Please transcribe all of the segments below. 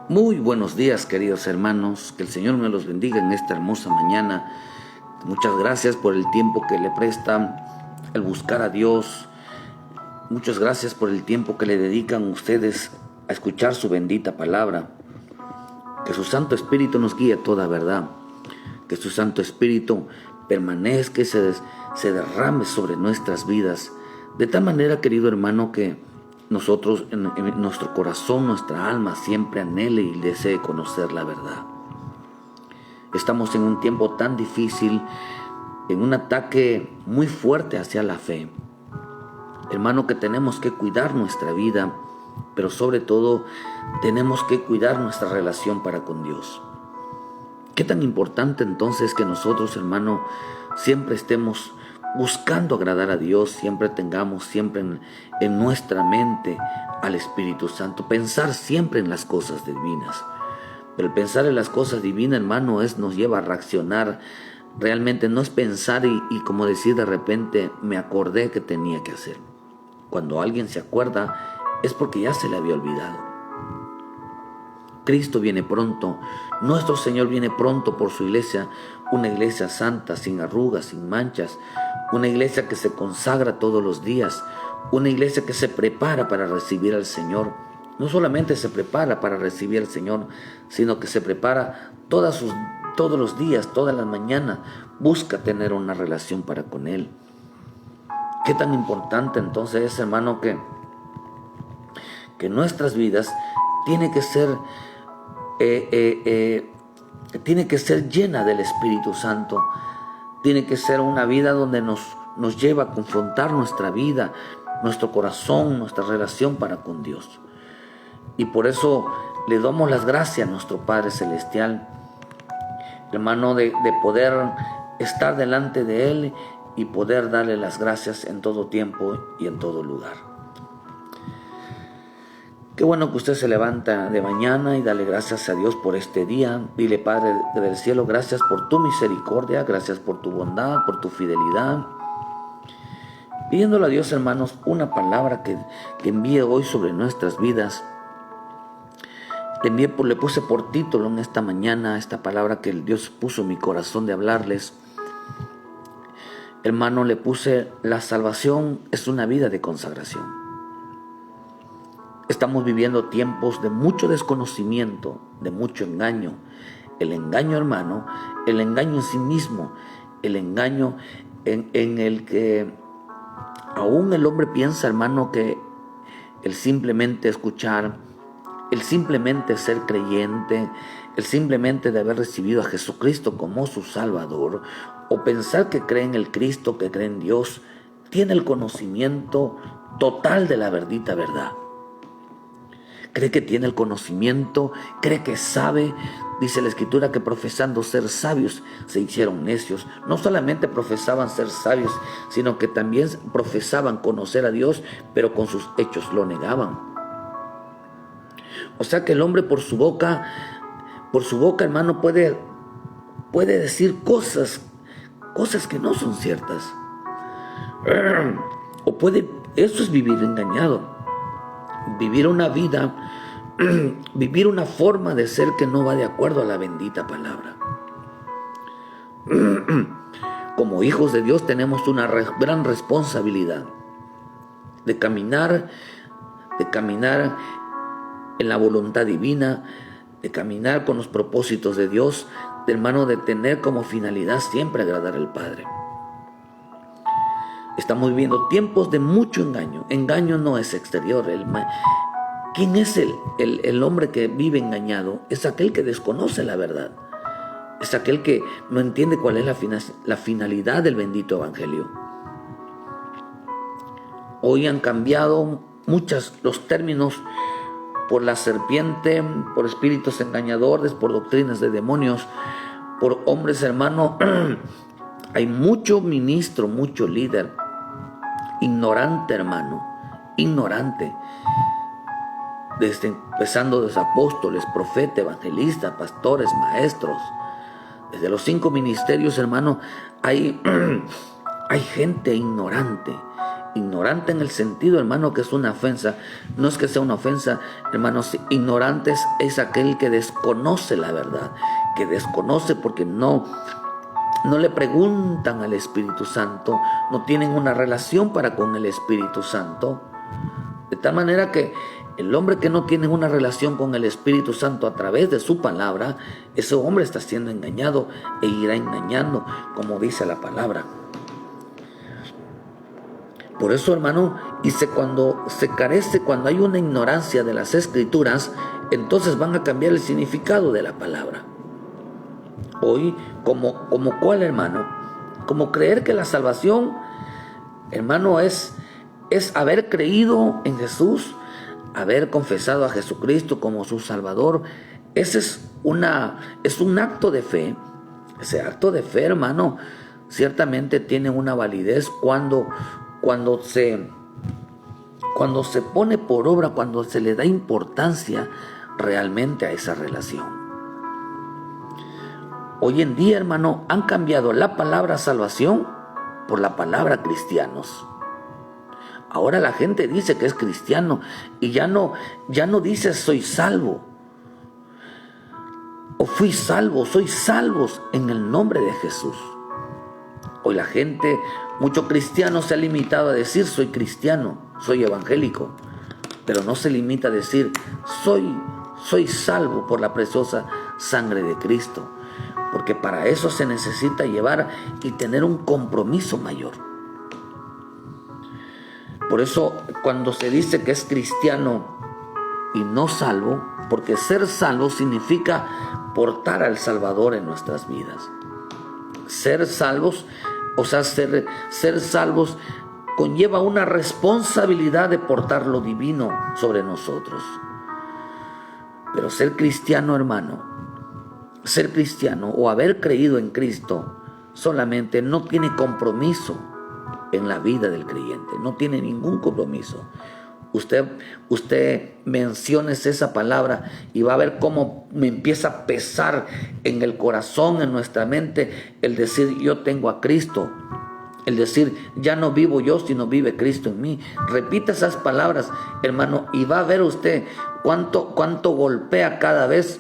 Muy buenos días, queridos hermanos, que el Señor me los bendiga en esta hermosa mañana. Muchas gracias por el tiempo que le prestan al buscar a Dios. Muchas gracias por el tiempo que le dedican ustedes a escuchar su bendita palabra. Que su Santo Espíritu nos guíe a toda verdad. Que su Santo Espíritu permanezca y se derrame sobre nuestras vidas. De tal manera, querido hermano, que nosotros en nuestro corazón, nuestra alma siempre anhele y desee conocer la verdad. Estamos en un tiempo tan difícil, en un ataque muy fuerte hacia la fe. Hermano, que tenemos que cuidar nuestra vida, pero sobre todo tenemos que cuidar nuestra relación para con Dios. Qué tan importante entonces que nosotros, hermano, siempre estemos buscando agradar a Dios, siempre tengamos siempre en nuestra mente al Espíritu Santo, pensar siempre en las cosas divinas. Pero el pensar en las cosas divinas, hermano, nos lleva a reaccionar. Realmente no es pensar y como decir de repente, me acordé que tenía que hacer. Cuando alguien se acuerda, es porque ya se le había olvidado. Cristo viene pronto, nuestro Señor viene pronto por su iglesia, una iglesia santa, sin arrugas, sin manchas, una iglesia que se consagra todos los días, una iglesia que se prepara para recibir al Señor. No solamente se prepara para recibir al Señor, sino que se prepara todos los días, todas las mañanas, busca tener una relación para con Él. Qué tan importante entonces es, hermano, que nuestras vidas tiene que ser llena del Espíritu Santo. Tiene que ser una vida donde nos lleva a confrontar nuestra vida, nuestro corazón, nuestra relación para con Dios. Y por eso le damos las gracias a nuestro Padre Celestial, hermano, de poder estar delante de Él y poder darle las gracias en todo tiempo y en todo lugar. Qué bueno que usted se levanta de mañana y dale gracias a Dios por este día. Dile, Padre del cielo, gracias por tu misericordia, gracias por tu bondad, por tu fidelidad. Pidiéndole a Dios, hermanos, una palabra que envíe hoy sobre nuestras vidas. Le puse por título en esta mañana esta palabra que Dios puso en mi corazón de hablarles. Hermano, le puse: la salvación es una vida de consagración. Estamos viviendo tiempos de mucho desconocimiento, de mucho engaño. El engaño, hermano, el engaño en sí mismo, el engaño en el que aún el hombre piensa, hermano, que el simplemente escuchar, el simplemente ser creyente, el simplemente de haber recibido a Jesucristo como su Salvador, o pensar que cree en el Cristo, que cree en Dios, tiene el conocimiento total de la bendita verdad. Cree que tiene el conocimiento, cree que sabe. Dice la Escritura que profesando ser sabios se hicieron necios. No solamente profesaban ser sabios, sino que también profesaban conocer a Dios, pero con sus hechos lo negaban. O sea que el hombre por su boca, hermano, puede decir cosas que no son ciertas. Eso es vivir engañado. Vivir una vida, vivir una forma de ser que no va de acuerdo a la bendita palabra. Como hijos de Dios tenemos una gran responsabilidad de caminar en la voluntad divina, de caminar con los propósitos de Dios, hermano, de tener como finalidad siempre agradar al Padre. Estamos viviendo tiempos de mucho engaño. Engaño no es exterior. ¿Quién es el hombre que vive engañado? Es aquel que desconoce la verdad. Es aquel que no entiende cuál es la finalidad del bendito evangelio. Hoy han cambiado los términos por la serpiente, por espíritus engañadores, por doctrinas de demonios, por hombres, hermano. Hay mucho ministro, mucho líder ignorante, hermano, ignorante, empezando desde apóstoles, profetas, evangelistas, pastores, maestros, desde los 5 ministerios, hermano, hay gente ignorante, Ignorante en el sentido, hermano, que es una ofensa. No es que sea una ofensa, hermanos. Ignorante es aquel que desconoce la verdad, que desconoce porque no le preguntan al Espíritu Santo, no tienen una relación para con el Espíritu Santo. De tal manera que el hombre que no tiene una relación con el Espíritu Santo a través de su palabra, ese hombre está siendo engañado e irá engañando, como dice la palabra. Por eso, hermano, cuando se carece, cuando hay una ignorancia de las Escrituras, entonces van a cambiar el significado de la palabra. Hoy, como cuál, hermano, como creer que la salvación, hermano, es haber creído en Jesús, haber confesado a Jesucristo como su Salvador. Ese es un acto de fe. Ese acto de fe, hermano, ciertamente tiene una validez cuando se pone por obra, cuando se le da importancia realmente a esa relación. Hoy en día, hermano, han cambiado la palabra salvación por la palabra cristianos. Ahora la gente dice que es cristiano y ya no dice soy salvo o fui salvo, soy salvos en el nombre de Jesús. Hoy la gente, mucho cristiano se ha limitado a decir soy cristiano, soy evangélico, pero no se limita a decir soy salvo por la preciosa sangre de Cristo, porque para eso se necesita llevar y tener un compromiso mayor. Por eso cuando se dice que es cristiano y no salvo, porque ser salvo significa portar al Salvador en nuestras vidas. Ser salvos, o sea, ser salvos conlleva una responsabilidad de portar lo divino sobre nosotros. Pero ser cristiano, hermano, ser cristiano o haber creído en Cristo solamente no tiene compromiso en la vida del creyente, no tiene ningún compromiso. Usted mencione esa palabra y va a ver cómo me empieza a pesar en el corazón, en nuestra mente, el decir yo tengo a Cristo, el decir ya no vivo yo, sino vive Cristo en mí. Repita esas palabras, hermano, y va a ver usted cuánto golpea cada vez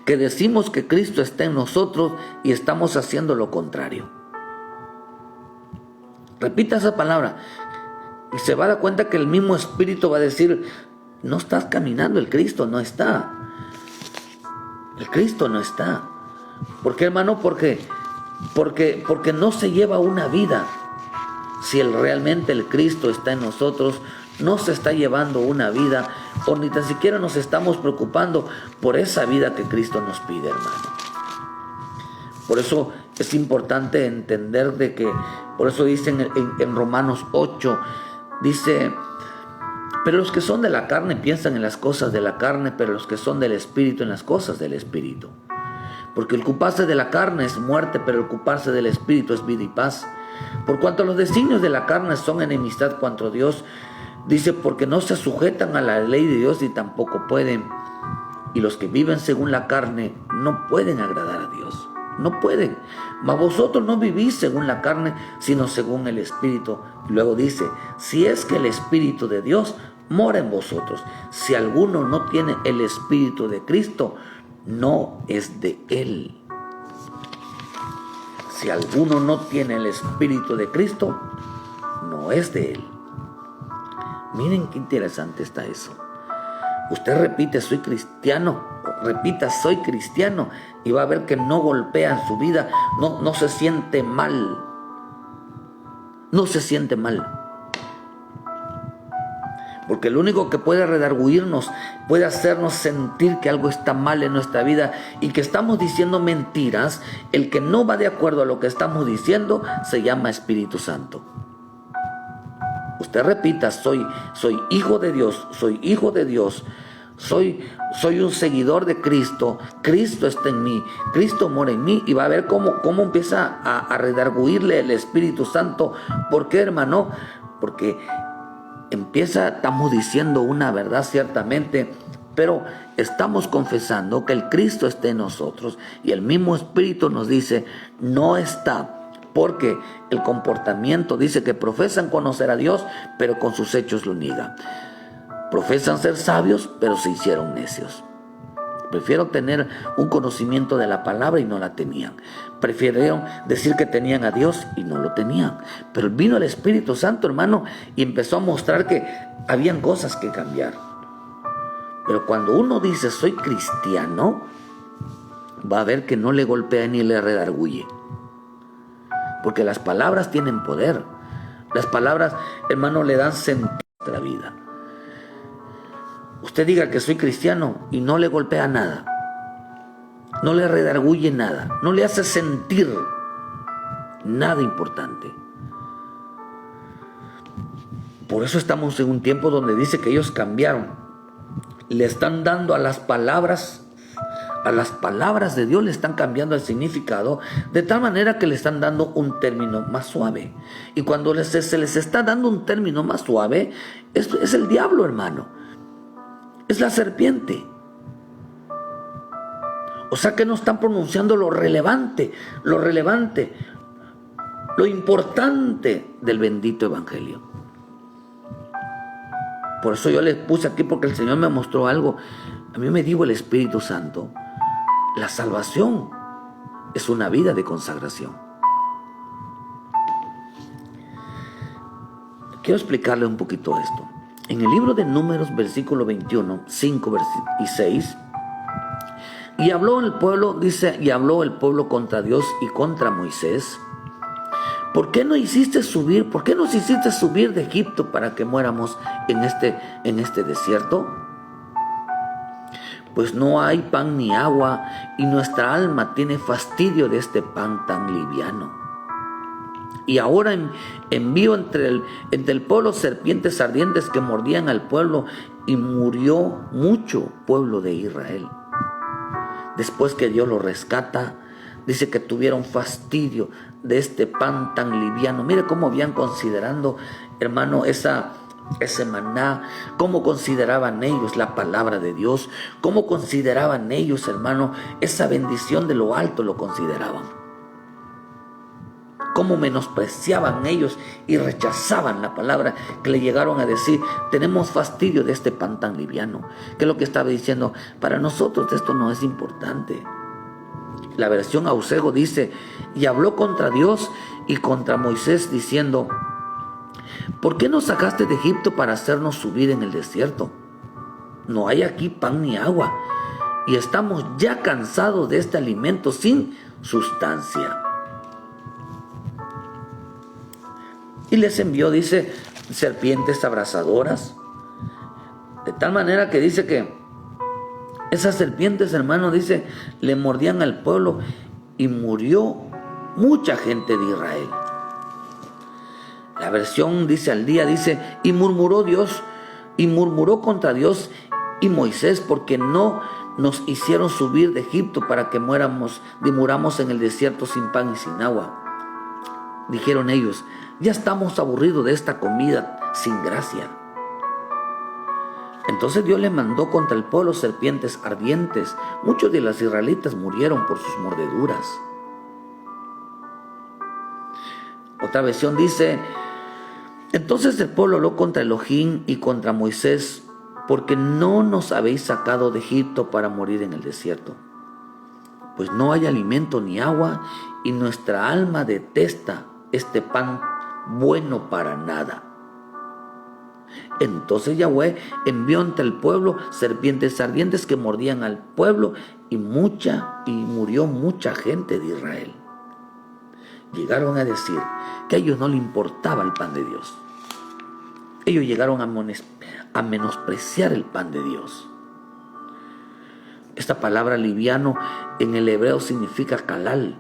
que decimos que Cristo está en nosotros y estamos haciendo lo contrario. Repita esa palabra y se va a dar cuenta que el mismo Espíritu va a decir, no estás caminando, el Cristo no está. El Cristo no está. ¿Por qué, hermano? Porque no se lleva una vida. Si realmente el Cristo está en nosotros, no se está llevando una vida, o ni tan siquiera nos estamos preocupando por esa vida que Cristo nos pide, hermano. Por eso es importante entender de que, por eso dice en Romanos 8, dice, pero los que son de la carne piensan en las cosas de la carne, pero los que son del Espíritu en las cosas del Espíritu. Porque el ocuparse de la carne es muerte, pero el ocuparse del Espíritu es vida y paz. Por cuanto los designios de la carne son enemistad contra Dios, dice, porque no se sujetan a la ley de Dios y tampoco pueden. Y los que viven según la carne no pueden agradar a Dios. No pueden. Mas vosotros no vivís según la carne, sino según el Espíritu. Y luego dice, si es que el Espíritu de Dios mora en vosotros. Si alguno no tiene el Espíritu de Cristo, no es de Él. Si alguno no tiene el Espíritu de Cristo, no es de Él. Miren qué interesante está eso. Usted repite, soy cristiano. Repita, soy cristiano. Y va a ver que no golpea en su vida. No se siente mal. No se siente mal. Porque lo único que puede redarguirnos, puede hacernos sentir que algo está mal en nuestra vida y que estamos diciendo mentiras, el que no va de acuerdo a lo que estamos diciendo, se llama Espíritu Santo. Usted repita, soy hijo de Dios, soy hijo de Dios, soy un seguidor de Cristo, Cristo está en mí, Cristo mora en mí, y va a ver cómo empieza a redarguirle el Espíritu Santo. ¿Por qué, hermano? Porque estamos diciendo una verdad ciertamente, pero estamos confesando que el Cristo está en nosotros y el mismo Espíritu nos dice, no está, porque el comportamiento dice que profesan conocer a Dios, pero con sus hechos lo niegan. Profesan ser sabios, pero se hicieron necios. Prefirieron tener un conocimiento de la palabra y no la tenían. Prefirieron decir que tenían a Dios y no lo tenían. Pero vino el Espíritu Santo, hermano, y empezó a mostrar que habían cosas que cambiar. Pero cuando uno dice soy cristiano, va a ver que no le golpea ni le redarguye. Porque las palabras tienen poder. Las palabras, hermano, le dan sentido a nuestra vida. Usted diga que soy cristiano y no le golpea nada. No le redarguye nada. No le hace sentir nada importante. Por eso estamos en un tiempo donde dice que ellos cambiaron. Le están dando a las palabras de Dios, le están cambiando el significado de tal manera que le están dando un término más suave. Y cuando se les está dando un término más suave, es el diablo, hermano. Es la serpiente. O sea que no están pronunciando lo relevante, lo importante del bendito evangelio. Por eso yo les puse aquí, porque el Señor me mostró algo. A mí me dijo el Espíritu Santo, la salvación es una vida de consagración. Quiero explicarle un poquito esto. En el libro de Números, versículo 21, 5 y 6, y habló el pueblo, dice, y habló el pueblo contra Dios y contra Moisés. ¿Por qué nos hiciste subir de Egipto para que muéramos en este desierto? Pues no hay pan ni agua, y nuestra alma tiene fastidio de este pan tan liviano. Y ahora envío entre el pueblo serpientes ardientes que mordían al pueblo, y murió mucho pueblo de Israel. Después que Dios lo rescata, dice que tuvieron fastidio de este pan tan liviano. Mire cómo habían considerando, hermano, ese maná, cómo consideraban ellos la palabra de Dios, cómo consideraban ellos, hermano, esa bendición de lo alto lo consideraban. Cómo menospreciaban ellos y rechazaban la palabra, que le llegaron a decir, tenemos fastidio de este pan tan liviano. Que es lo que estaba diciendo, para nosotros esto no es importante. La versión Ausego dice, y habló contra Dios y contra Moisés diciendo, ¿por qué nos sacaste de Egipto para hacernos subir en el desierto? No hay aquí pan ni agua, y estamos ya cansados de este alimento sin sustancia. Y les envió, dice, serpientes abrasadoras, de tal manera que dice que esas serpientes, hermano, dice, le mordían al pueblo y murió mucha gente de Israel. La versión dice al día, dice, y murmuró contra Dios y Moisés, porque no nos hicieron subir de Egipto para que muramos en el desierto sin pan y sin agua. Dijeron ellos, ya estamos aburridos de esta comida sin gracia. Entonces Dios le mandó contra el pueblo serpientes ardientes. Muchos de los israelitas murieron por sus mordeduras. Otra versión dice, entonces el pueblo habló contra Elohim y contra Moisés, porque no nos habéis sacado de Egipto para morir en el desierto. Pues no hay alimento ni agua, y nuestra alma detesta este pan bueno para nada. Entonces Yahweh envió ante el pueblo serpientes ardientes que mordían al pueblo, y murió mucha gente de Israel. Llegaron a decir que a ellos no les importaba el pan de Dios. Ellos llegaron a menospreciar el pan de Dios. Esta palabra liviano en el hebreo significa kalal.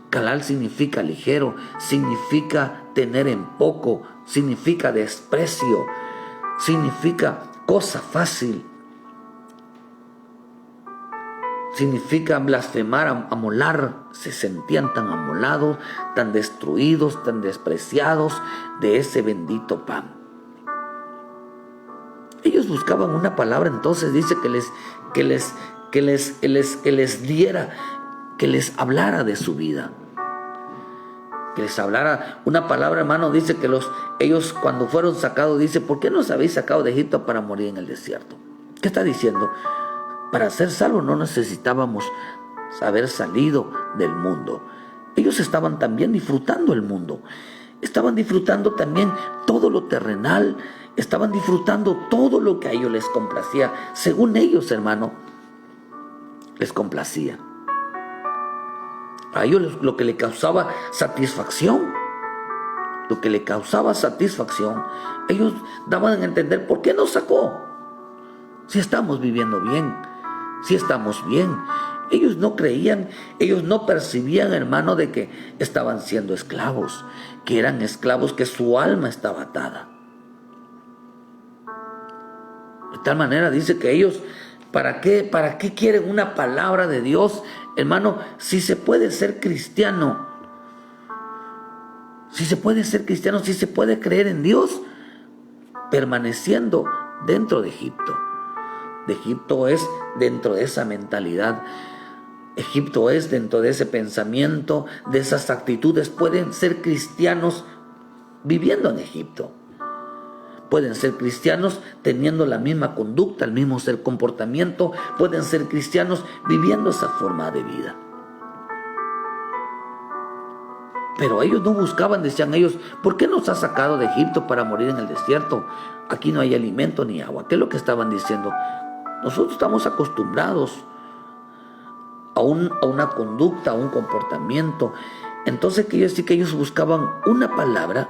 Kalal significa ligero, significa tener en poco, significa desprecio, significa cosa fácil, significa blasfemar, amolar. Se sentían tan amolados, tan destruidos, tan despreciados de ese bendito pan. Ellos buscaban una palabra, entonces dice que les diera, que les hablara de su vida. que les hablara una palabra, hermano. Dice que ellos cuando fueron sacados, dice: ¿por qué nos habéis sacado de Egipto para morir en el desierto? ¿Qué está diciendo? Para ser salvos no necesitábamos haber salido del mundo. Ellos estaban también disfrutando el mundo. Estaban disfrutando también todo lo terrenal. Estaban disfrutando todo lo que a ellos les complacía. Según ellos, hermano, les complacía. A ellos lo que le causaba satisfacción, ellos daban a entender: ¿por qué nos sacó? Si estamos viviendo bien, si estamos bien. Ellos no creían, ellos no percibían, hermano, de que estaban siendo esclavos, que eran esclavos, que su alma estaba atada. De tal manera dice que ellos, ¿para qué quieren una palabra de Dios? Hermano, si se puede ser cristiano, si se puede creer en Dios, permaneciendo dentro de Egipto. De Egipto es dentro de esa mentalidad. Egipto es dentro de ese pensamiento, de esas actitudes. Pueden ser cristianos viviendo en Egipto. Pueden ser cristianos teniendo la misma conducta, el mismo comportamiento. Pueden ser cristianos viviendo esa forma de vida. Pero ellos no buscaban, decían ellos: ¿por qué nos has sacado de Egipto para morir en el desierto? Aquí no hay alimento ni agua. ¿Qué es lo que estaban diciendo? Nosotros estamos acostumbrados a una conducta, a un comportamiento. Entonces quiere decir que ellos buscaban una palabra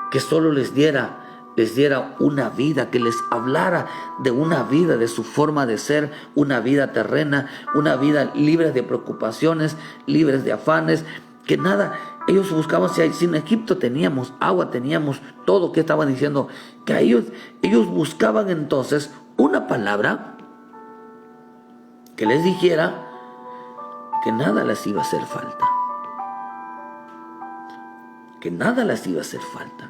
que solo les diera una vida, que les hablara de una vida, de su forma de ser, una vida terrena, una vida libre de preocupaciones, libres de afanes, que nada. Ellos buscaban, si en Egipto teníamos agua, teníamos todo. ¿Qué estaban diciendo? Que ellos buscaban entonces una palabra que les dijera que nada les iba a hacer falta. Que nada les iba a hacer falta.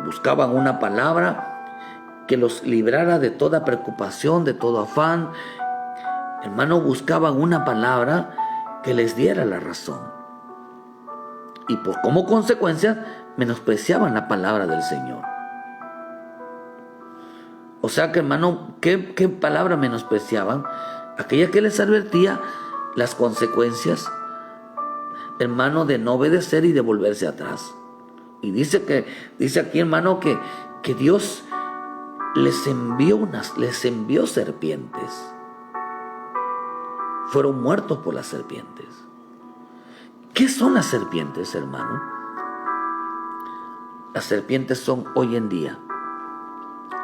Buscaban una palabra que los librara de toda preocupación, de todo afán. Hermano, buscaban una palabra que les diera la razón. Y como consecuencia, menospreciaban la palabra del Señor. O sea que, hermano, ¿qué palabra menospreciaban? Aquella que les advertía las consecuencias, hermano, de no obedecer y de volverse atrás. Y dice aquí, hermano, que Dios les envió serpientes. Fueron muertos por las serpientes. ¿Qué son las serpientes, hermano? Las serpientes son hoy en día,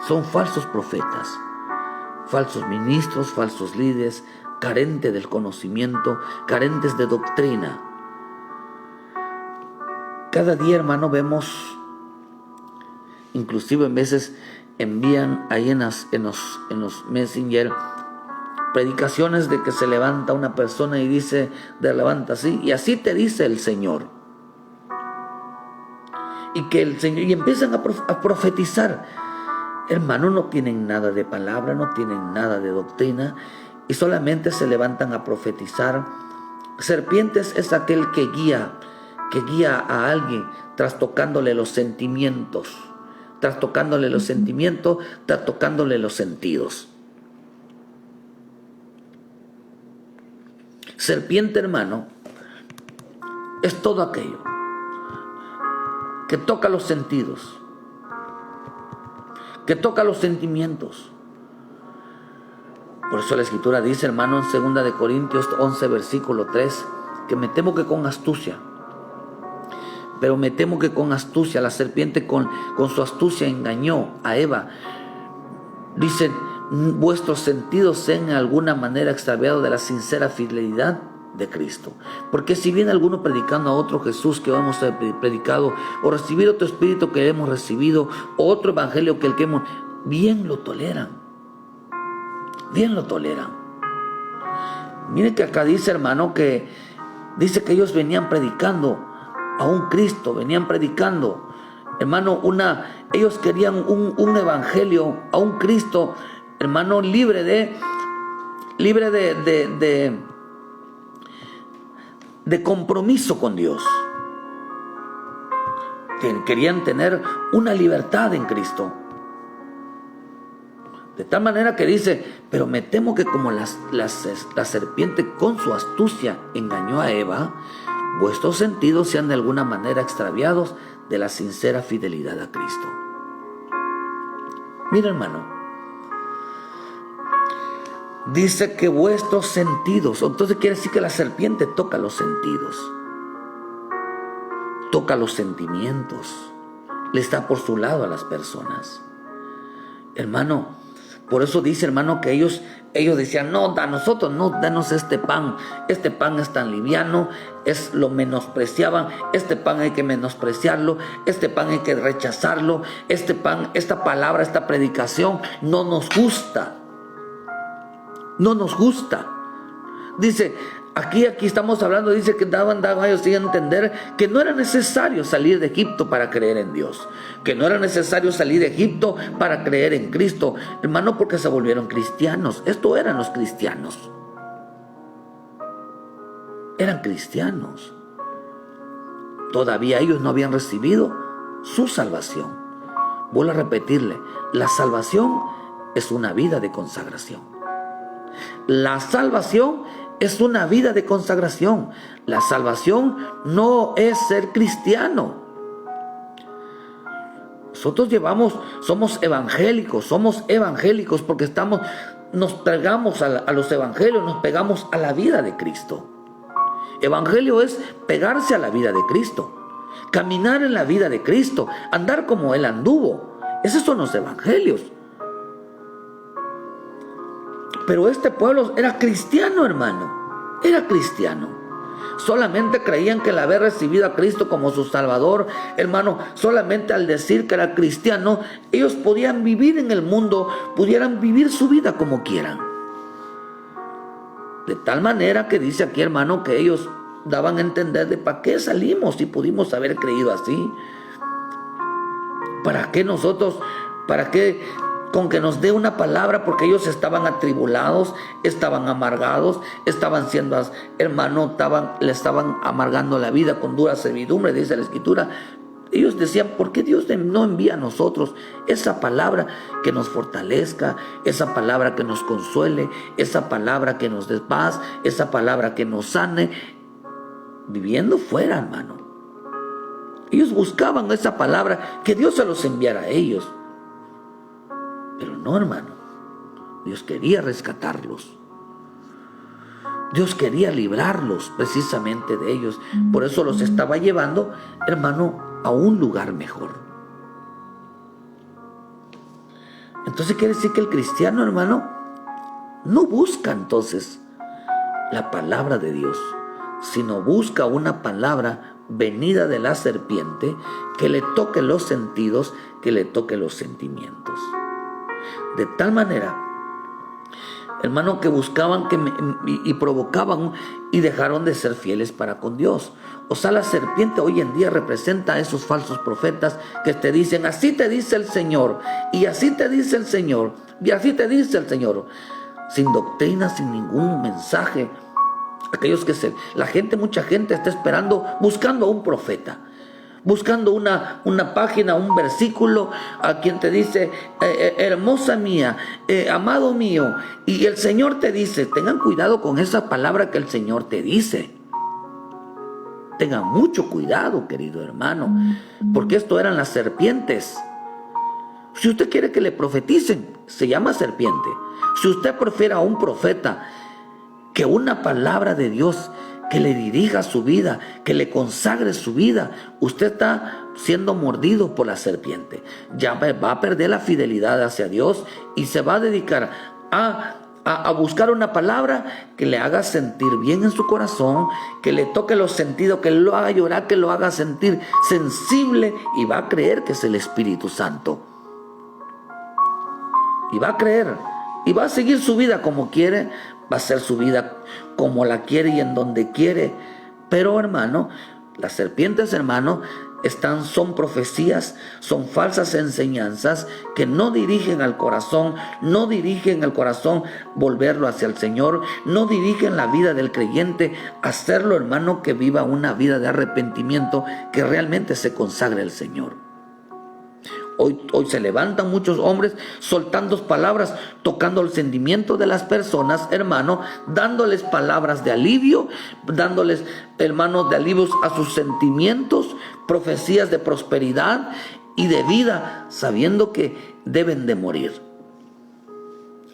son falsos profetas, falsos ministros, falsos líderes, carentes del conocimiento, carentes de doctrina. Cada día, hermano, vemos, inclusive en veces envían ahí en los Messenger predicaciones de que se levanta una persona y dice: te levanta así, y así te dice el Señor. Y empiezan a profetizar. Hermano, no tienen nada de palabra, no tienen nada de doctrina, y solamente se levantan a profetizar. Serpientes es aquel que guía a alguien trastocándole los sentimientos, trastocándole los sentidos. Serpiente, hermano, es todo aquello que toca los sentidos, que toca los sentimientos. Por eso la Escritura dice, hermano, en 2 Corintios 11, versículo 3, que me temo que con astucia, pero me temo que con astucia, la serpiente con su astucia engañó a Eva. Dice: vuestros sentidos sean de alguna manera extraviados de la sincera fidelidad de Cristo. Porque si viene alguno predicando a otro Jesús que hemos predicado, o recibir otro espíritu que hemos recibido, o otro evangelio que el que hemos, bien lo toleran. Miren que acá dice, hermano, que dice que ellos venían predicando a un Cristo, hermano, ellos querían un evangelio, a un Cristo, hermano, libre de compromiso con Dios. querían tener una libertad en Cristo. De tal manera que dice, pero me temo que como la serpiente con su astucia engañó a Eva, vuestros sentidos sean de alguna manera extraviados de la sincera fidelidad a Cristo. Mira, hermano, dice que vuestros sentidos, entonces quiere decir que la serpiente toca los sentidos, toca los sentimientos, le está por su lado a las personas. Hermano, por eso dice, hermano, que ellos decían, no, a nosotros no, danos este pan es tan liviano, lo menospreciaban, este pan hay que menospreciarlo, este pan hay que rechazarlo, este pan, esta palabra, esta predicación no nos gusta. Dice, aquí estamos hablando, dice que daban ellos a entender que no era necesario salir de Egipto para creer en Dios, que no era necesario salir de Egipto para creer en Cristo, hermano, porque se volvieron cristianos. Esto eran los cristianos. Eran cristianos. Todavía ellos no habían recibido su salvación. Vuelvo a repetirle, la salvación es una vida de consagración. La salvación es una vida de consagración. La salvación no es ser cristiano. Nosotros somos evangélicos porque nos pegamos a los evangelios, nos pegamos a la vida de Cristo. Evangelio es pegarse a la vida de Cristo, caminar en la vida de Cristo, andar como Él anduvo. Esos son los evangelios. Pero este pueblo era cristiano, hermano. Era cristiano. Solamente creían que al haber recibido a Cristo como su Salvador, hermano, solamente al decir que era cristiano, ellos podían vivir en el mundo, pudieran vivir su vida como quieran. De tal manera que dice aquí, hermano, que ellos daban a entender de para qué salimos si pudimos haber creído así. ¿Para qué con que nos dé una palabra? Porque ellos estaban atribulados, estaban amargados, estaban siendo, hermano, le estaban amargando la vida con dura servidumbre, dice la Escritura. Ellos decían, ¿por qué Dios no envía a nosotros esa palabra que nos fortalezca, esa palabra que nos consuele, esa palabra que nos dé paz, esa palabra que nos sane? Viviendo fuera, hermano. Ellos buscaban esa palabra, que Dios se los enviara a ellos. Pero no, hermano. Dios quería rescatarlos. Dios quería librarlos precisamente de ellos. Por eso los estaba llevando, hermano, a un lugar mejor. Entonces quiere decir que el cristiano, hermano, no busca entonces la palabra de Dios, sino busca una palabra venida de la serpiente que le toque los sentidos, que le toque los sentimientos. De tal manera, hermano, que buscaban y provocaban y dejaron de ser fieles para con Dios. O sea, la serpiente hoy en día representa a esos falsos profetas que te dicen, así te dice el Señor, y así te dice el Señor, y así te dice el Señor, sin doctrina, sin ningún mensaje. Mucha gente está esperando, buscando a un profeta, buscando una página, un versículo, a quien te dice, hermosa mía, amado mío, y el Señor te dice. Tengan cuidado con esa palabra que el Señor te dice. Tengan mucho cuidado, querido hermano, porque esto eran las serpientes. Si usted quiere que le profeticen, se llama serpiente. Si usted prefiere a un profeta, que una palabra de Dios que le dirija su vida, que le consagre su vida, usted está siendo mordido por la serpiente. Ya va a perder la fidelidad hacia Dios y se va a dedicar a buscar una palabra que le haga sentir bien en su corazón, que le toque los sentidos, que lo haga llorar, que lo haga sentir sensible, y va a creer que es el Espíritu Santo. Y va a creer, y va a seguir su vida como quiere, va a hacer su vida como la quiere y en donde quiere. Pero, hermano, las serpientes, hermano, son profecías, son falsas enseñanzas que no dirigen al corazón volverlo hacia el Señor, no dirigen la vida del creyente, hacerlo, hermano, que viva una vida de arrepentimiento, que realmente se consagre al Señor. Hoy se levantan muchos hombres soltando palabras, tocando el sentimiento de las personas, hermano, dándoles palabras de alivio, dándoles, hermano, de alivios a sus sentimientos, profecías de prosperidad y de vida, sabiendo que deben de morir.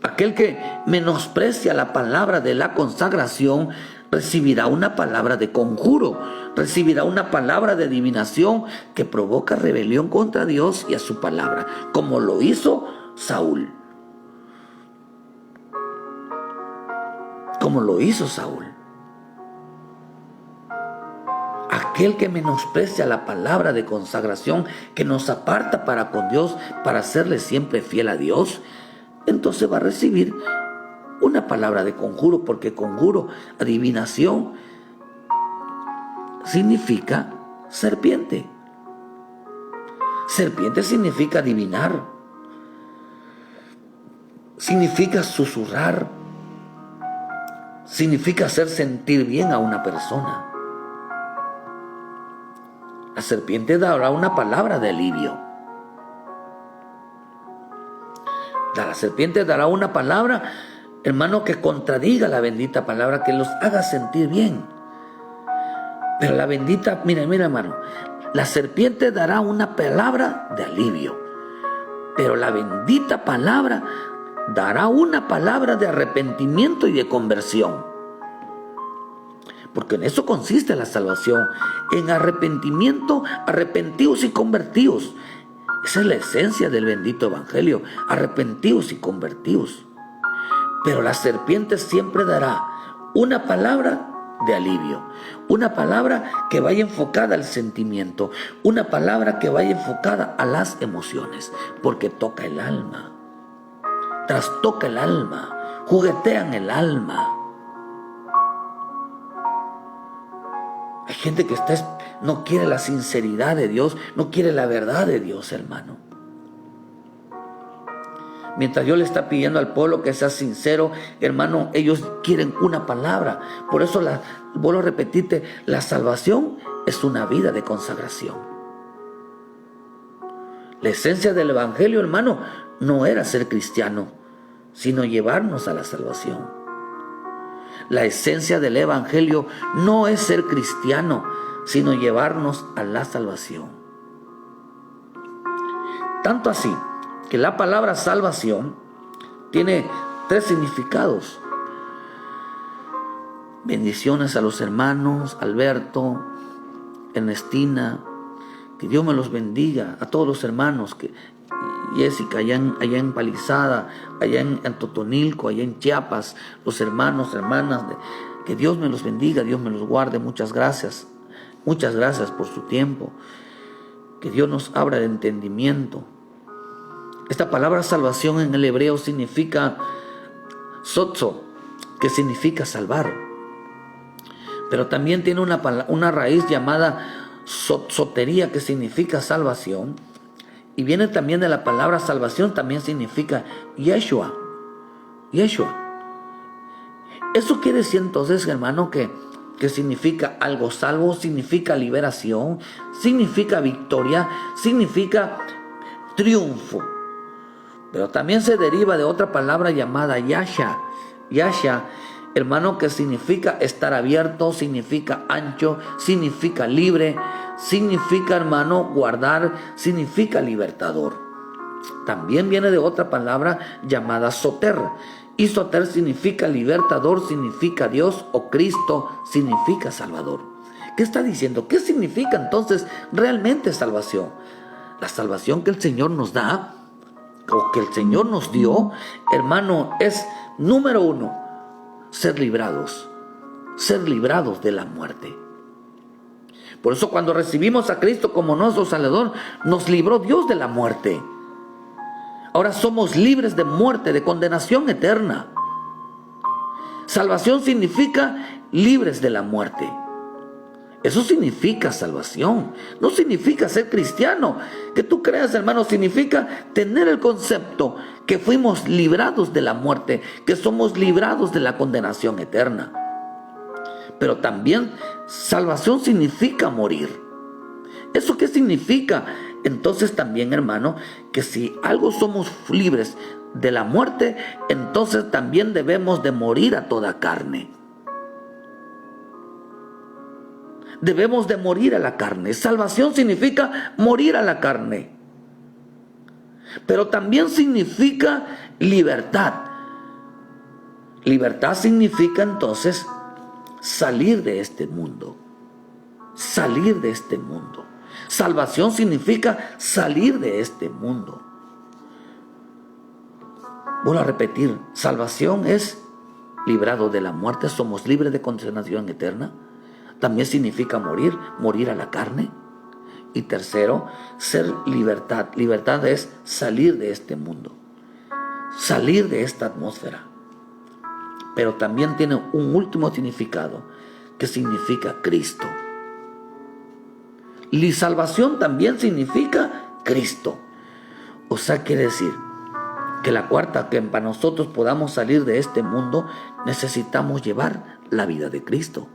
Aquel que menosprecia la palabra de la consagración recibirá una palabra de conjuro, recibirá una palabra de adivinación que provoca rebelión contra Dios y a su palabra, como lo hizo Saúl. Aquel que menosprecia la palabra de consagración que nos aparta para con Dios, para serle siempre fiel a Dios, entonces va a recibir una palabra de conjuro, porque conjuro, adivinación, significa serpiente. Serpiente significa adivinar, significa susurrar, significa hacer sentir bien a una persona. La serpiente dará una palabra de alivio. La serpiente dará una palabra, hermano, que contradiga la bendita palabra, que los haga sentir bien. Pero la bendita, mira hermano, la serpiente dará una palabra de alivio, pero la bendita palabra dará una palabra de arrepentimiento y de conversión. Porque en eso consiste la salvación, en arrepentimiento, arrepentidos y convertidos. Esa es la esencia del bendito evangelio, arrepentidos y convertidos. Pero la serpiente siempre dará una palabra de alivio, una palabra que vaya enfocada al sentimiento, una palabra que vaya enfocada a las emociones, porque toca el alma, trastoca el alma, juguetean el alma. Hay gente que no quiere la sinceridad de Dios, no quiere la verdad de Dios, hermano. Mientras Dios le está pidiendo al pueblo que sea sincero, hermano, ellos quieren una palabra. Por eso, vuelvo a repetirte, la salvación es una vida de consagración. La esencia del evangelio, hermano, no era ser cristiano, sino llevarnos a la salvación. La esencia del evangelio no es ser cristiano, sino llevarnos a la salvación. Tanto así que la palabra salvación tiene 3 significados. Bendiciones a los hermanos Alberto, Ernestina, que Dios me los bendiga, a todos los hermanos, que Jessica allá en Palizada, allá en Totonilco, allá en Chiapas, los hermanos, hermanas, que Dios me los bendiga, Dios me los guarde. Muchas gracias por su tiempo, que Dios nos abra el entendimiento. Esta palabra salvación en el hebreo significa sozo, que significa salvar, pero también tiene una raíz llamada sotería, que significa salvación, y viene también de la palabra salvación, también significa Yeshua. Eso quiere decir entonces, hermano, que significa algo salvo, significa liberación, significa victoria, significa triunfo. Pero también se deriva de otra palabra llamada Yasha, hermano, que significa estar abierto, significa ancho, significa libre, significa, hermano, guardar, significa libertador. También viene de otra palabra llamada soter, y soter significa libertador, significa Dios, o Cristo significa Salvador. ¿Qué está diciendo? ¿Qué significa entonces realmente salvación? La salvación que el Señor nos da, o que el Señor nos dio, hermano, es número 1, ser librados de la muerte. Por eso, cuando recibimos a Cristo como nuestro Salvador, nos libró Dios de la muerte. Ahora somos libres de muerte, de condenación eterna. Salvación significa libres de la muerte. Eso significa salvación. No significa ser cristiano. Que tú creas, hermano, significa tener el concepto que fuimos librados de la muerte, que somos librados de la condenación eterna. Pero también salvación significa morir. ¿Eso qué significa? Entonces también, hermano, que si algo somos libres de la muerte, entonces también debemos de morir a toda carne. Debemos de morir a la carne. Salvación significa morir a la carne. Pero también significa libertad. Libertad significa entonces salir de este mundo. Salir de este mundo. Salvación significa salir de este mundo. Vuelvo a repetir, salvación es librado de la muerte, somos libres de condenación eterna. También significa morir, morir a la carne. Y tercero, ser libertad. Libertad es salir de este mundo, salir de esta atmósfera. Pero también tiene un último significado, que significa Cristo. Y salvación también significa Cristo. O sea, quiere decir que la cuarta, que para nosotros podamos salir de este mundo, necesitamos llevar la vida de Cristo.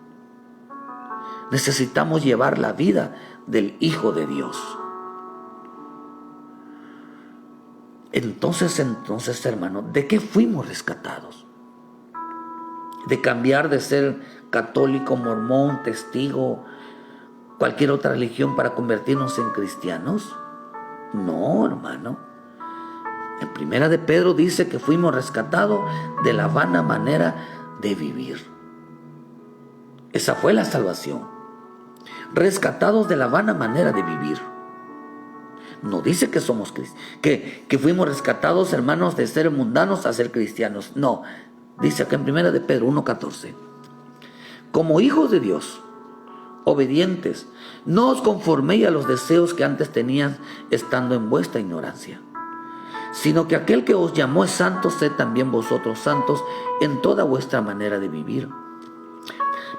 Necesitamos llevar la vida del Hijo de Dios. Entonces, hermano, ¿de qué fuimos rescatados? ¿De cambiar de ser católico, mormón, testigo, cualquier otra religión para convertirnos en cristianos? No, hermano. En Primera de Pedro dice que fuimos rescatados de la vana manera de vivir. Esa fue la salvación. Rescatados de la vana manera de vivir. No dice que somos que fuimos rescatados, hermanos, de ser mundanos a ser cristianos. No, dice acá en Primera de Pedro 1:14. Como hijos de Dios, obedientes, no os conforméis a los deseos que antes tenían estando en vuestra ignorancia, sino que aquel que os llamó es santo, sed también vosotros santos en toda vuestra manera de vivir.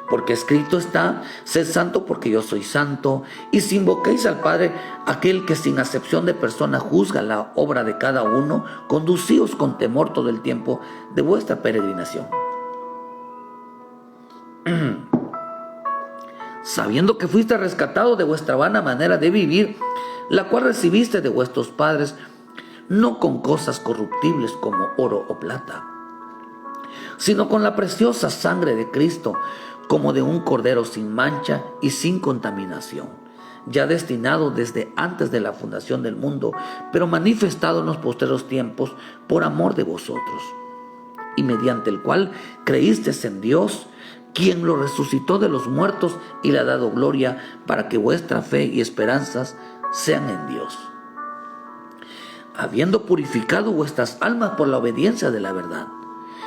Porque escrito está, sed santo porque yo soy santo. Y si invoquéis al Padre, aquel que sin acepción de persona juzga la obra de cada uno, conducíos con temor todo el tiempo de vuestra peregrinación. Sabiendo que fuiste rescatado de vuestra vana manera de vivir, la cual recibiste de vuestros padres, no con cosas corruptibles como oro o plata, sino con la preciosa sangre de Cristo, como de un cordero sin mancha y sin contaminación, ya destinado desde antes de la fundación del mundo, pero manifestado en los postreros tiempos por amor de vosotros, y mediante el cual creísteis en Dios, quien lo resucitó de los muertos y le ha dado gloria, para que vuestra fe y esperanzas sean en Dios, habiendo purificado vuestras almas por la obediencia de la verdad,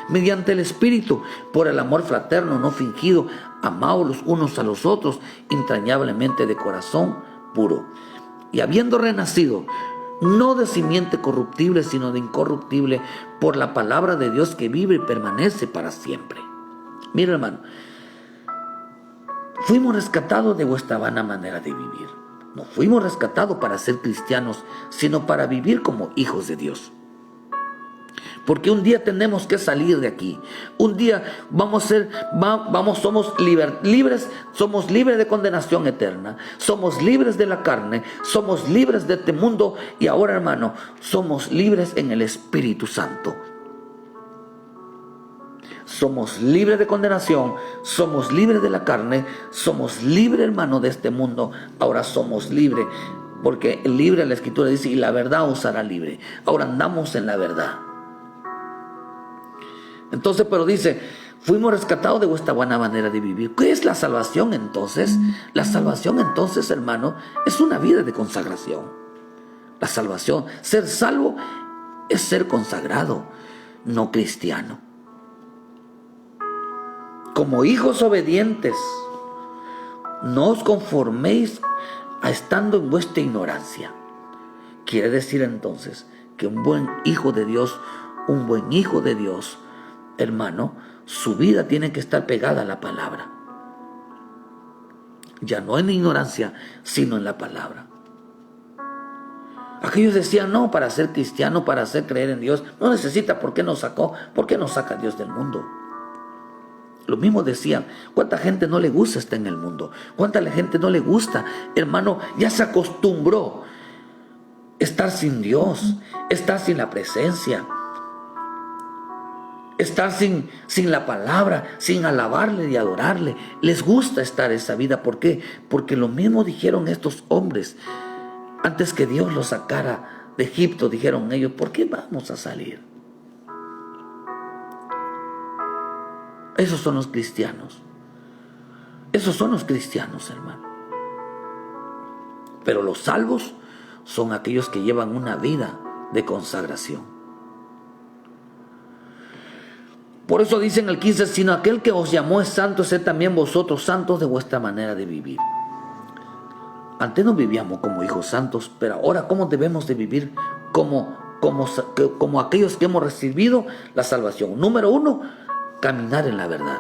mediante el Espíritu, por el amor fraterno no fingido, amaos los unos a los otros entrañablemente de corazón puro, y habiendo renacido, no de simiente corruptible, sino de incorruptible, por la palabra de Dios que vive y permanece para siempre. Mira, hermano, fuimos rescatados de vuestra vana manera de vivir. No fuimos rescatados para ser cristianos, sino para vivir como hijos de Dios. Porque un día tenemos que salir de aquí. Un día somos libres, somos libres de condenación eterna. Somos libres de la carne, somos libres de este mundo. Y ahora, hermano, somos libres en el Espíritu Santo. Somos libres de condenación, somos libres de la carne, somos libres, hermano, de este mundo. Ahora somos libres, porque el libre, la Escritura dice, y la verdad os hará libre. Ahora andamos en la verdad. Entonces, pero dice, fuimos rescatados de vuestra buena manera de vivir. ¿Qué es la salvación entonces? La salvación entonces, hermano, es una vida de consagración. La salvación, ser salvo, es ser consagrado, no cristiano. Como hijos obedientes, no os conforméis a estando en vuestra ignorancia. Quiere decir entonces que un buen hijo de Dios, hermano, su vida tiene que estar pegada a la palabra. ya no en ignorancia, sino en la palabra. Aquellos decían, no, para ser cristiano, para hacer creer en Dios, no necesita. ¿Por qué nos sacó? ¿Por qué nos saca Dios del mundo? Lo mismo decían, ¿cuánta gente no le gusta estar en el mundo? ¿Cuánta gente no le gusta? Hermano, ya se acostumbró estar sin Dios, estar sin la presencia, estar sin la palabra, sin alabarle y adorarle. Les gusta estar esa vida. ¿Por qué? Porque lo mismo dijeron estos hombres. Antes que Dios los sacara de Egipto, dijeron ellos, ¿por qué vamos a salir? Esos son los cristianos. Esos son los cristianos, hermano. Pero los salvos son aquellos que llevan una vida de consagración. Por eso dice en el 15, sino aquel que os llamó es santo, sed también vosotros santos de vuestra manera de vivir. Antes no vivíamos como hijos santos, pero ahora ¿cómo debemos de vivir como aquellos que hemos recibido la salvación? Número 1, caminar en la verdad.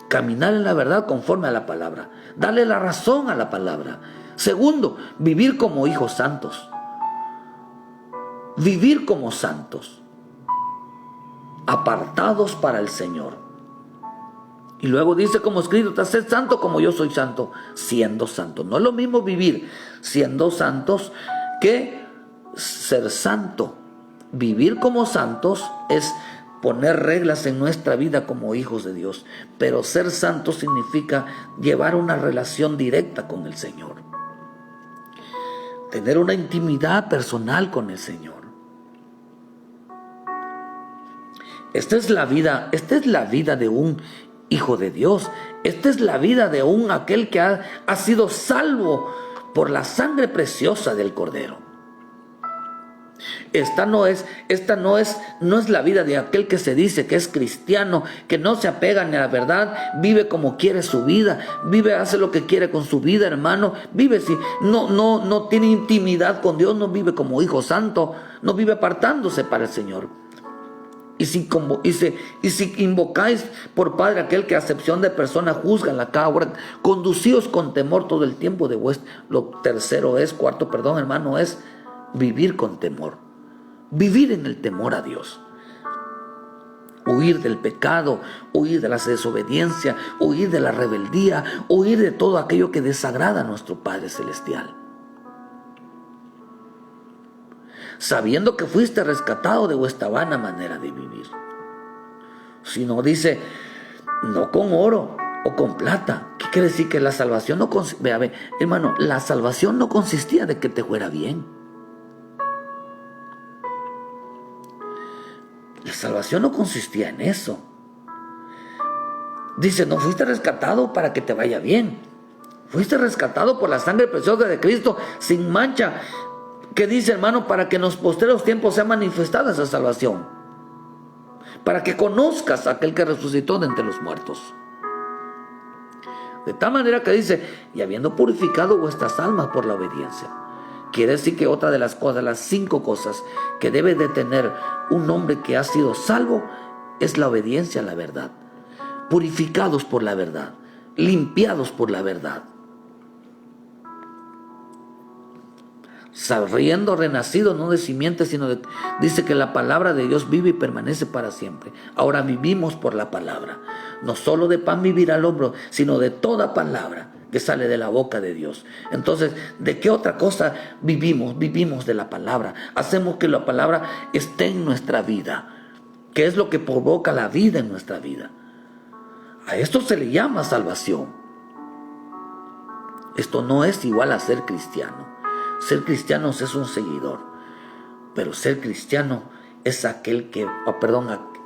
Caminar en la verdad conforme a la palabra. Darle la razón a la palabra. Segundo, vivir como hijos santos. Vivir como santos. Apartados para el Señor. Y luego dice como escrito, sed santo como yo soy santo, siendo santo. No es lo mismo vivir siendo santos que ser santo. Vivir como santos es poner reglas en nuestra vida como hijos de Dios. Pero ser santo significa llevar una relación directa con el Señor. Tener una intimidad personal con el Señor. Esta es la vida de un hijo de Dios. Esta es la vida de aquel que ha sido salvo por la sangre preciosa del Cordero. Esta no es la vida de aquel que se dice que es cristiano, que no se apega ni a la verdad, vive como quiere su vida, hace lo que quiere con su vida, hermano, no tiene intimidad con Dios, no vive como hijo santo, no vive apartándose para el Señor. Y si invocáis por Padre aquel que a acepción de persona juzga la cabra, conducíos con temor todo el tiempo de vuestro. Cuarto, hermano, es vivir con temor. Vivir en el temor a Dios. Huir del pecado, huir de la desobediencia, huir de la rebeldía, huir de todo aquello que desagrada a nuestro Padre Celestial. Sabiendo que fuiste rescatado de vuestra vana manera de vivir. Si no dice, no con oro o con plata. ¿Qué quiere decir? Que la salvación no consistía, hermano, la salvación no consistía de que te fuera bien. La salvación no consistía en eso. Dice, no fuiste rescatado para que te vaya bien. Fuiste rescatado por la sangre preciosa de Cristo, sin mancha. ¿Qué dice, hermano? Para que en los postreros tiempos sea manifestada esa salvación. Para que conozcas a aquel que resucitó de entre los muertos. De tal manera que dice, y habiendo purificado vuestras almas por la obediencia. Quiere decir que otra de las cosas, las 5 cosas que debe de tener un hombre que ha sido salvo, es la obediencia a la verdad. Purificados por la verdad. Limpiados por la verdad. Riendo renacido, no de simiente, sino dice que la palabra de Dios vive y permanece para siempre. Ahora vivimos por la palabra. No solo de pan vivirá el hombre, sino de toda palabra que sale de la boca de Dios. Entonces, ¿de qué otra cosa vivimos? Vivimos de la palabra. Hacemos que la palabra esté en nuestra vida, que es lo que provoca la vida en nuestra vida. A esto se le llama salvación. Esto no es igual a ser cristiano. Ser cristiano es un seguidor, pero ser cristiano es aquel que,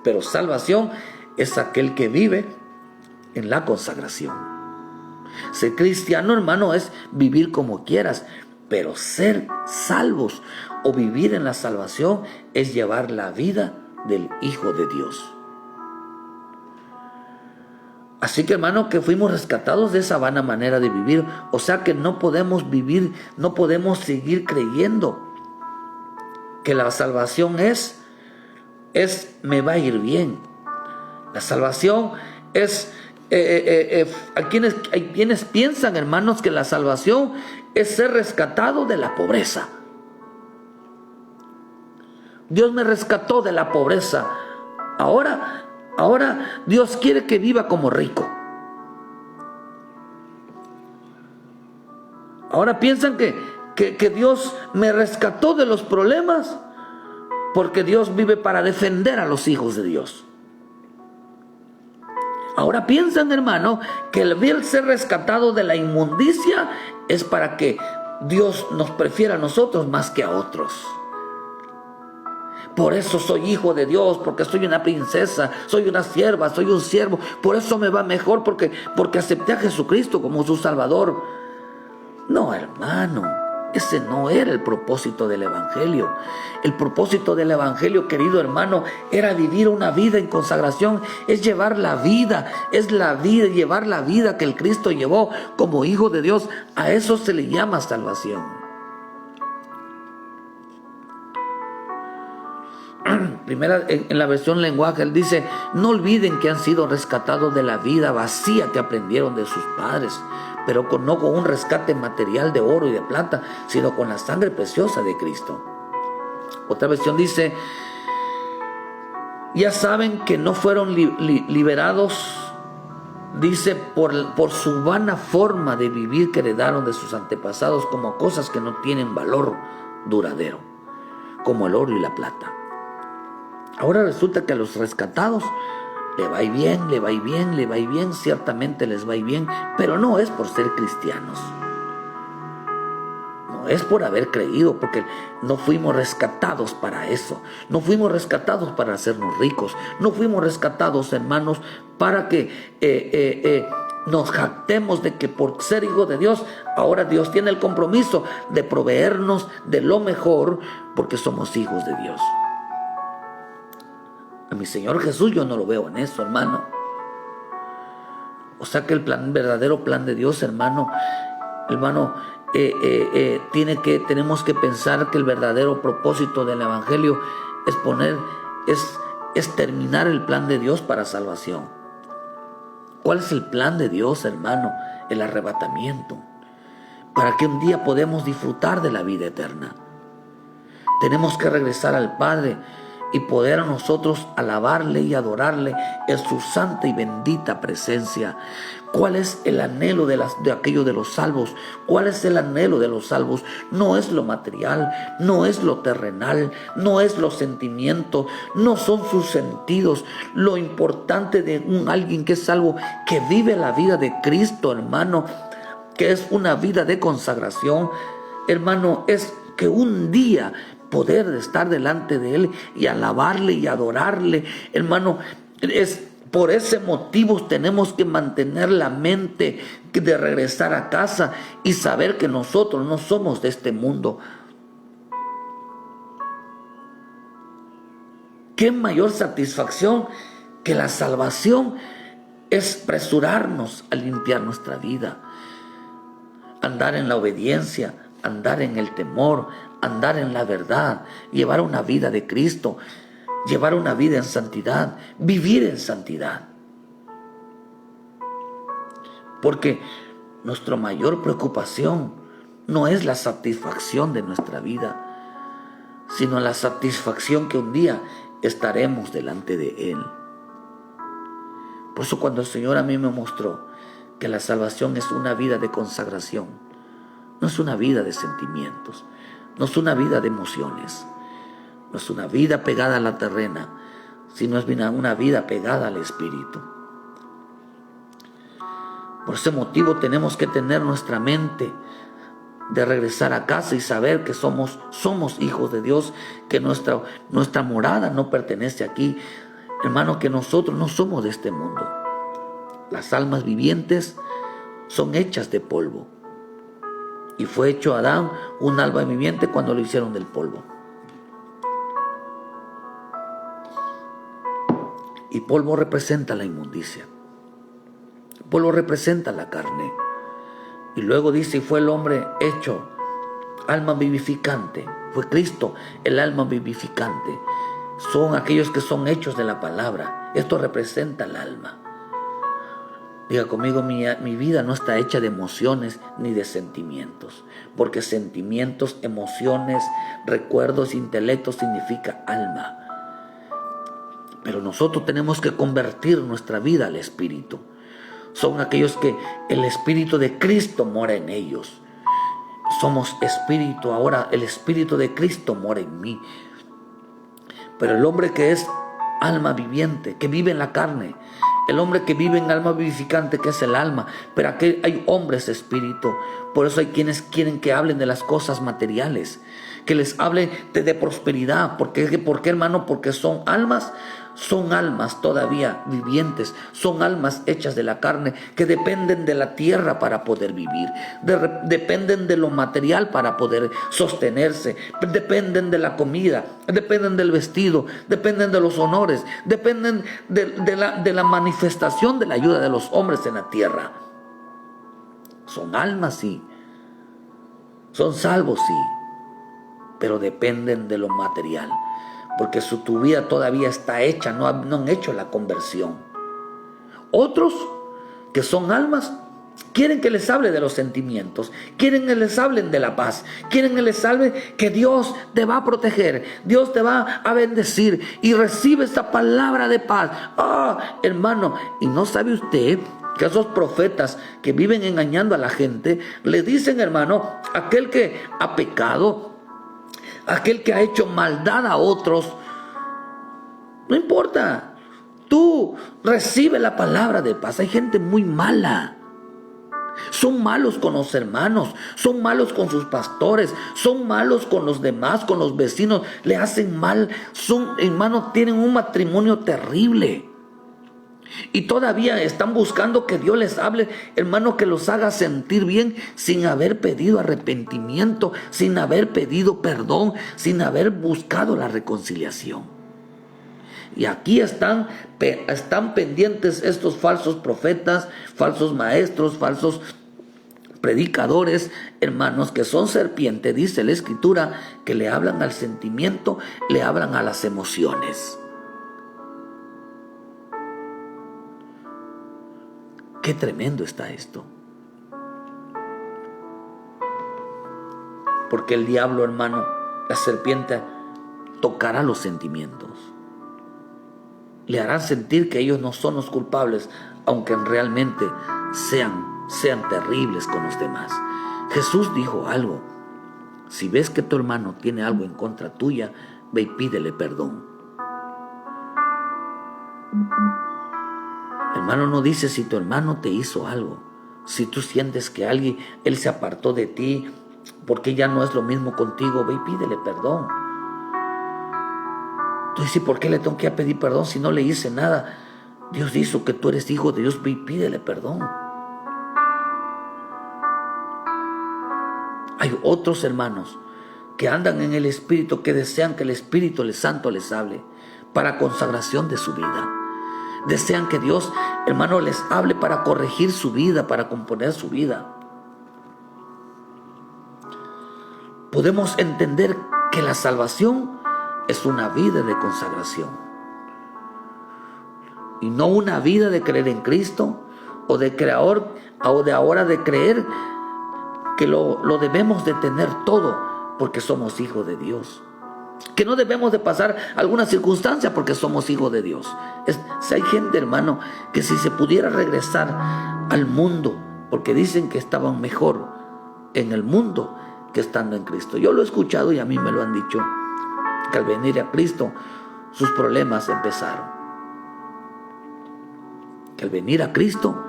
pero salvación es aquel que vive en la consagración. Ser cristiano, hermano, es vivir como quieras, pero ser salvos o vivir en la salvación es llevar la vida del Hijo de Dios. Así que, hermano, que fuimos rescatados de esa vana manera de vivir. O sea que no podemos vivir, no podemos seguir creyendo que la salvación es me va a ir bien. La salvación es Hay quienes piensan, hermanos, que la salvación es ser rescatado de la pobreza. Dios me rescató de la pobreza. Ahora Dios quiere que viva como rico. Ahora piensan que Dios me rescató de los problemas porque Dios vive para defender a los hijos de Dios. Ahora piensan, hermano, que el ser rescatado de la inmundicia es para que Dios nos prefiera a nosotros más que a otros. Por eso soy hijo de Dios, porque soy una princesa, soy una sierva, soy un siervo. Por eso me va mejor, porque acepté a Jesucristo como su Salvador. No, hermano, ese no era el propósito del Evangelio. El propósito del Evangelio, querido hermano, era vivir una vida en consagración. Es llevar la vida, llevar la vida que el Cristo llevó como hijo de Dios. A eso se le llama salvación. Primera, en la versión lenguaje, él dice: no olviden que han sido rescatados de la vida vacía que aprendieron de sus padres, pero no con un rescate material de oro y de plata, sino con la sangre preciosa de Cristo. Otra versión dice: ya saben que no fueron liberados, dice, por su vana forma de vivir que heredaron de sus antepasados, como cosas que no tienen valor duradero, como el oro y la plata. Ahora resulta que a los rescatados le va bien, le va bien, ciertamente les va bien, pero no es por ser cristianos. No es por haber creído, porque no fuimos rescatados para eso. No fuimos rescatados para hacernos ricos. No fuimos rescatados, hermanos, para que nos jactemos de que por ser hijos de Dios, ahora Dios tiene el compromiso de proveernos de lo mejor porque somos hijos de Dios. A mi Señor Jesús yo no lo veo en eso, hermano. O sea que el verdadero plan de Dios, hermano, tenemos que pensar que el verdadero propósito del Evangelio es terminar el plan de Dios para salvación. ¿Cuál es el plan de Dios, hermano? El arrebatamiento, para que un día podamos disfrutar de la vida eterna. Tenemos que regresar al Padre y poder a nosotros alabarle y adorarle en su santa y bendita presencia. ¿Cuál es el anhelo de aquello de los salvos? ¿Cuál es el anhelo de los salvos? No es lo material, no es lo terrenal, no es los sentimientos, no son sus sentidos. Lo importante de alguien que es salvo, que vive la vida de Cristo, hermano, que es una vida de consagración, hermano, es que un día poder estar delante de Él y alabarle y adorarle, hermano. Es por ese motivo tenemos que mantener la mente de regresar a casa y saber que nosotros no somos de este mundo. ¿Qué mayor satisfacción que la salvación? Es apresurarnos a limpiar nuestra vida, andar en la obediencia, andar en el temor, andar en la verdad, llevar una vida de Cristo, llevar una vida en santidad, vivir en santidad. Porque nuestra mayor preocupación no es la satisfacción de nuestra vida, sino la satisfacción que un día estaremos delante de Él. Por eso cuando el Señor a mí me mostró que la salvación es una vida de consagración, no es una vida de sentimientos, no es una vida de emociones, no es una vida pegada a la terrena, sino es una vida pegada al Espíritu. Por ese motivo tenemos que tener nuestra mente de regresar a casa y saber que somos hijos de Dios, que nuestra morada no pertenece aquí, hermano, que nosotros no somos de este mundo. Las almas vivientes son hechas de polvo. Y fue hecho Adán un alma viviente cuando lo hicieron del polvo. Y polvo representa la inmundicia. Polvo representa la carne. Y luego dice: y fue el hombre hecho alma vivificante. Fue Cristo el alma vivificante. Son aquellos que son hechos de la palabra. Esto representa el alma. Diga conmigo, mi vida no está hecha de emociones ni de sentimientos, porque sentimientos, emociones, recuerdos, intelecto significa alma. Pero nosotros tenemos que convertir nuestra vida al Espíritu. Son aquellos que el Espíritu de Cristo mora en ellos. Somos Espíritu, ahora el Espíritu de Cristo mora en mí. Pero el hombre que es alma viviente, que vive en la carne, el hombre que vive en alma vivificante, que es el alma, pero aquí hay hombres espíritu. Por eso hay quienes quieren que hablen de las cosas materiales, que les hable de prosperidad. ¿Por qué, hermano? Porque son almas todavía vivientes, son almas hechas de la carne, que dependen de la tierra para poder vivir, dependen de lo material para poder sostenerse, dependen de la comida, dependen del vestido, dependen de los honores, dependen de la manifestación de la ayuda de los hombres en la tierra. Son almas, sí, son salvos, sí, pero dependen de lo material. Porque tu vida todavía está hecha, no han hecho la conversión. Otros que son almas quieren que les hable de los sentimientos, quieren que les hablen de la paz, quieren que les hable que Dios te va a proteger, Dios te va a bendecir y recibe esta palabra de paz. Hermano, ¿y no sabe usted que esos profetas que viven engañando a la gente le dicen, hermano, aquel que ha pecado, aquel que ha hecho maldad a otros, no importa, tú recibe la palabra de paz? Hay gente muy mala, son malos con los hermanos, son malos con sus pastores, son malos con los demás, con los vecinos, le hacen mal, hermanos, tienen un matrimonio terrible. Y todavía están buscando que Dios les hable, hermano, que los haga sentir bien, sin haber pedido arrepentimiento, sin haber pedido perdón, sin haber buscado la reconciliación. Y aquí están pendientes estos falsos profetas, falsos maestros, falsos predicadores, hermanos, que son serpientes, dice la Escritura, que le hablan al sentimiento, le hablan a las emociones. Qué tremendo está esto. Porque el diablo, hermano, la serpiente, tocará los sentimientos. Le hará sentir que ellos no son los culpables, aunque realmente sean terribles con los demás. Jesús dijo algo: si ves que tu hermano tiene algo en contra tuya, ve y pídele perdón. Hermano, no dice si tu hermano te hizo algo. Si tú sientes que él se apartó de ti porque ya no es lo mismo contigo, ve y pídele perdón. Tú dices, ¿por qué le tengo que pedir perdón si no le hice nada? Dios hizo que tú eres hijo de Dios, ve y pídele perdón. Hay otros hermanos que andan en el Espíritu, que desean que el Espíritu Santo les hable para consagración de su vida. Desean que Dios, hermano, les hable para corregir su vida, para componer su vida. Podemos entender que la salvación es una vida de consagración y no una vida de creer en Cristo o de creador, o de ahora de creer que lo debemos de tener todo porque somos hijos de Dios, que no debemos de pasar alguna circunstancia porque somos hijos de Dios. Si hay gente, hermano, que si se pudiera regresar al mundo, porque dicen que estaban mejor en el mundo que estando en Cristo. Yo lo he escuchado y a mí me lo han dicho, que al venir a Cristo sus problemas empezaron. Que al venir a Cristo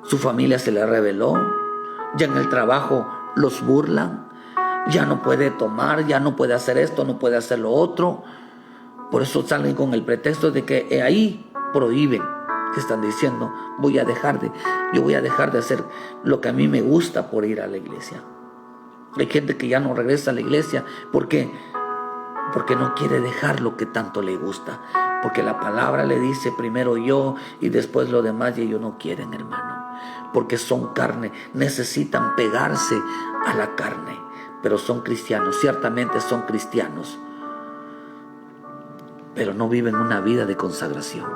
su familia se le rebeló, ya en el trabajo los burlan, ya no puede tomar, ya no puede hacer esto, no puede hacer lo otro. Por eso salen con el pretexto de que ahí prohíben, que están diciendo, yo voy a dejar de hacer lo que a mí me gusta por ir a la iglesia. Hay gente que ya no regresa a la iglesia porque no quiere dejar lo que tanto le gusta, porque la palabra le dice primero yo y después lo demás, y ellos no quieren, hermano, porque son carne, necesitan pegarse a la carne, pero son cristianos, ciertamente son cristianos, pero no viven una vida de consagración.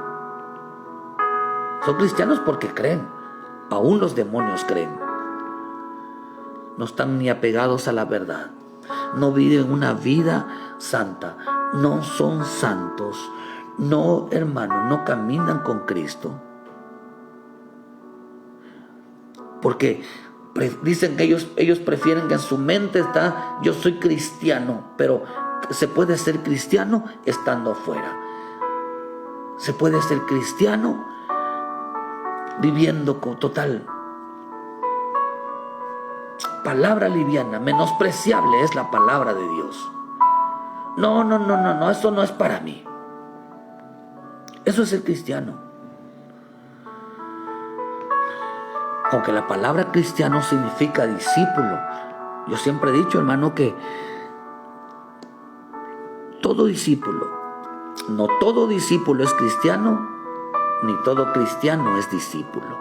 Son cristianos porque creen. Aún los demonios creen. No están ni apegados a la verdad. No viven una vida santa. No son santos. No, hermano, no caminan con Cristo. Porque dicen que ellos prefieren, que en su mente está: yo soy cristiano. Pero se puede ser cristiano estando afuera. Se puede ser cristiano viviendo con total palabra liviana. Menospreciable es la palabra de Dios. No, eso no es para mí. Eso es el cristiano. Aunque la palabra cristiano significa discípulo. Yo siempre he dicho, hermano, que todo discípulo, no todo discípulo es cristiano, ni todo cristiano es discípulo.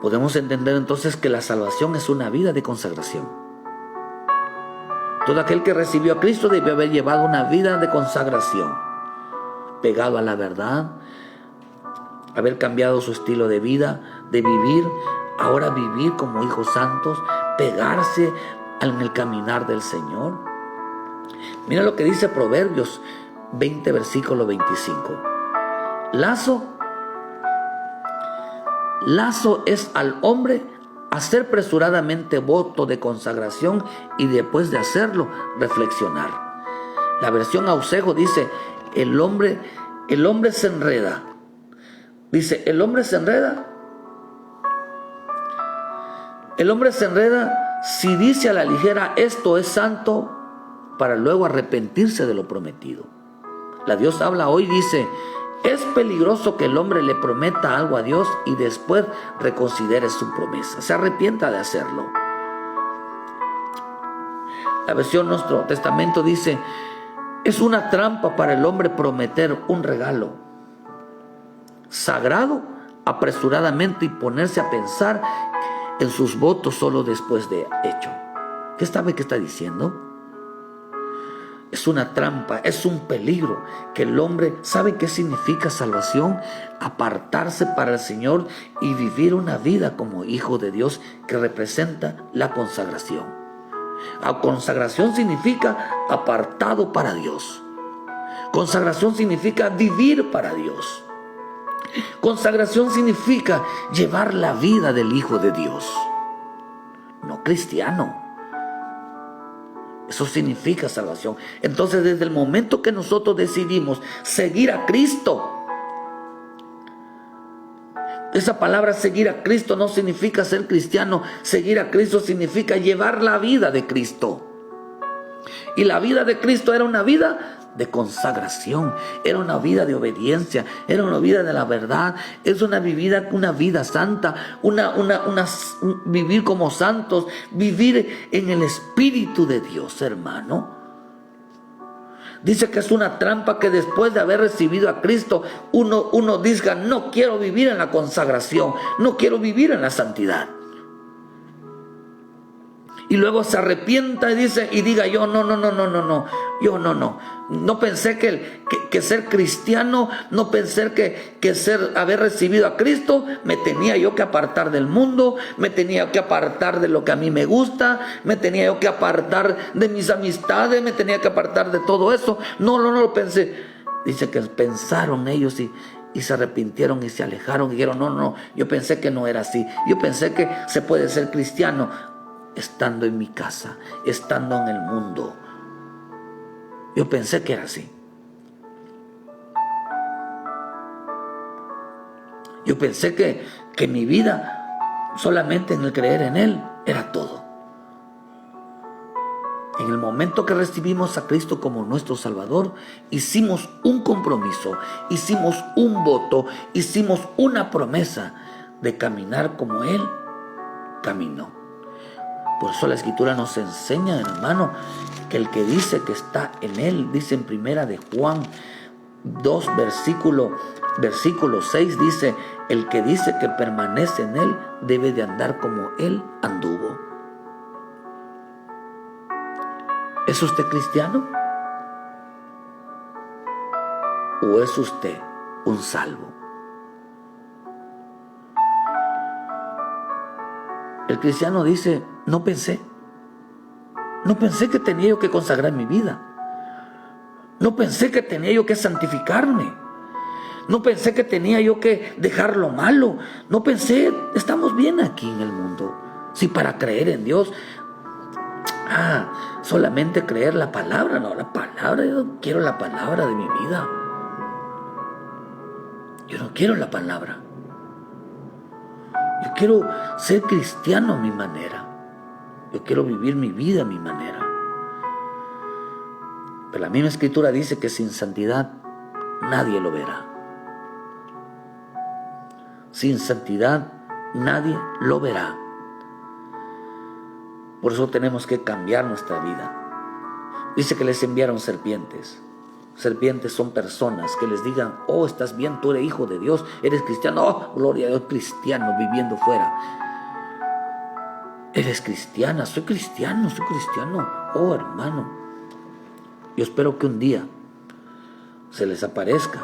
Podemos entender entonces que la salvación es una vida de consagración. Todo aquel que recibió a Cristo debe haber llevado una vida de consagración, pegado a la verdad, haber cambiado su estilo de vida, de vivir, ahora vivir como hijos santos, pegarse en el caminar del Señor. Mira lo que dice Proverbios 20, versículo 25. Lazo es al hombre hacer apresuradamente voto de consagración y después de hacerlo reflexionar. La versión Ausejo dice: el hombre se enreda. Dice: el hombre se enreda si dice a la ligera esto es santo, para luego arrepentirse de lo prometido. La Dios habla hoy, dice: es peligroso que el hombre le prometa algo a Dios y después reconsidere su promesa, se arrepienta de hacerlo. La versión Nuestro Testamento dice: es una trampa para el hombre prometer un regalo sagrado apresuradamente y ponerse a pensar en sus votos solo después de hecho. ¿Qué sabe que está diciendo? Es una trampa, es un peligro que el hombre sabe qué significa salvación, apartarse para el Señor y vivir una vida como hijo de Dios que representa la consagración. La consagración significa apartado para Dios. Consagración significa vivir para Dios. Consagración significa llevar la vida del Hijo de Dios, no cristiano. Eso significa salvación. Entonces, desde el momento que nosotros decidimos seguir a Cristo, esa palabra seguir a Cristo no significa ser cristiano. Seguir a Cristo significa llevar la vida de Cristo. Y la vida de Cristo era una vida de consagración, era una vida de obediencia, era una vida de la verdad, es una vida santa, vivir como santos, vivir en el Espíritu de Dios, hermano. Dice que es una trampa que después de haber recibido a Cristo, uno diga: no quiero vivir en la consagración, no quiero vivir en la santidad. Y luego se arrepienta y diga: yo no pensé que ser cristiano, no pensé que haber recibido a Cristo, me tenía yo que apartar del mundo, me tenía que apartar de lo que a mí me gusta, me tenía yo que apartar de mis amistades, me tenía que apartar de todo eso. No lo pensé. Dice que pensaron ellos y se arrepintieron y se alejaron y dijeron: no, yo pensé que no era así. Yo pensé que se puede ser cristiano estando en mi casa, estando en el mundo. Yo pensé que era así. Yo pensé que mi vida solamente en el creer en Él era todo. En el momento que recibimos a Cristo como nuestro Salvador, hicimos un compromiso, hicimos un voto, hicimos una promesa de caminar como Él caminó. Por eso la Escritura nos enseña, hermano, que el que dice que está en Él, dice en primera de Juan 2, versículo 6, dice: el que dice que permanece en Él debe de andar como Él anduvo. ¿Es usted cristiano? ¿O es usted un salvo? El cristiano dice, no pensé que tenía yo que consagrar mi vida. No pensé que tenía yo que santificarme. No pensé que tenía yo que dejar lo malo. No pensé, estamos bien aquí en el mundo. Si para creer en Dios, solamente creer la palabra, no, la palabra, yo no quiero la palabra de mi vida. Yo no quiero la palabra. Yo quiero ser cristiano a mi manera. Yo quiero vivir mi vida a mi manera. Pero la misma Escritura dice que sin santidad nadie lo verá. Sin santidad nadie lo verá. Por eso tenemos que cambiar nuestra vida. Dice que les enviaron serpientes. Serpientes son personas que les digan, oh, estás bien, tú eres hijo de Dios, eres cristiano, oh, gloria a Dios, cristiano viviendo fuera. Eres cristiana, soy cristiano, oh hermano. Yo espero que un día se les aparezca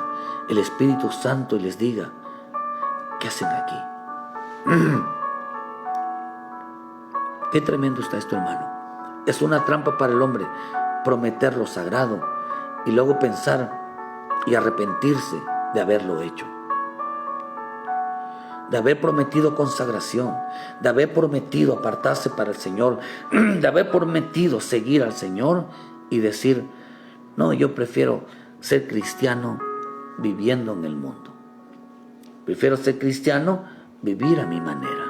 el Espíritu Santo y les diga, ¿qué hacen aquí? Qué tremendo está esto, hermano. Es una trampa para el hombre prometer lo sagrado y luego pensar y arrepentirse de haberlo hecho, de haber prometido consagración, de haber prometido apartarse para el Señor, de haber prometido seguir al Señor y decir, no, yo prefiero ser cristiano viviendo en el mundo. Prefiero ser cristiano, vivir a mi manera.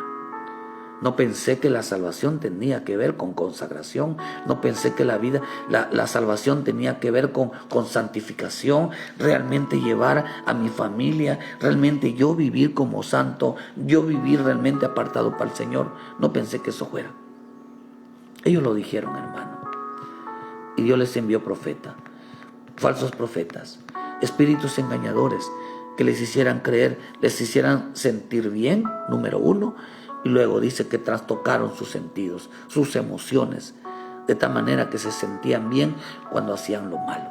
No pensé que la salvación tenía que ver con consagración. No pensé que la salvación tenía que ver con santificación. Realmente llevar a mi familia, realmente yo vivir como santo, yo vivir realmente apartado para el Señor. No pensé que eso fuera. Ellos lo dijeron, hermano. Y Dios les envió falsos profetas, espíritus engañadores que les hicieran creer, les hicieran sentir bien, número uno. Y luego dice que trastocaron sus sentidos, sus emociones, de tal manera que se sentían bien cuando hacían lo malo.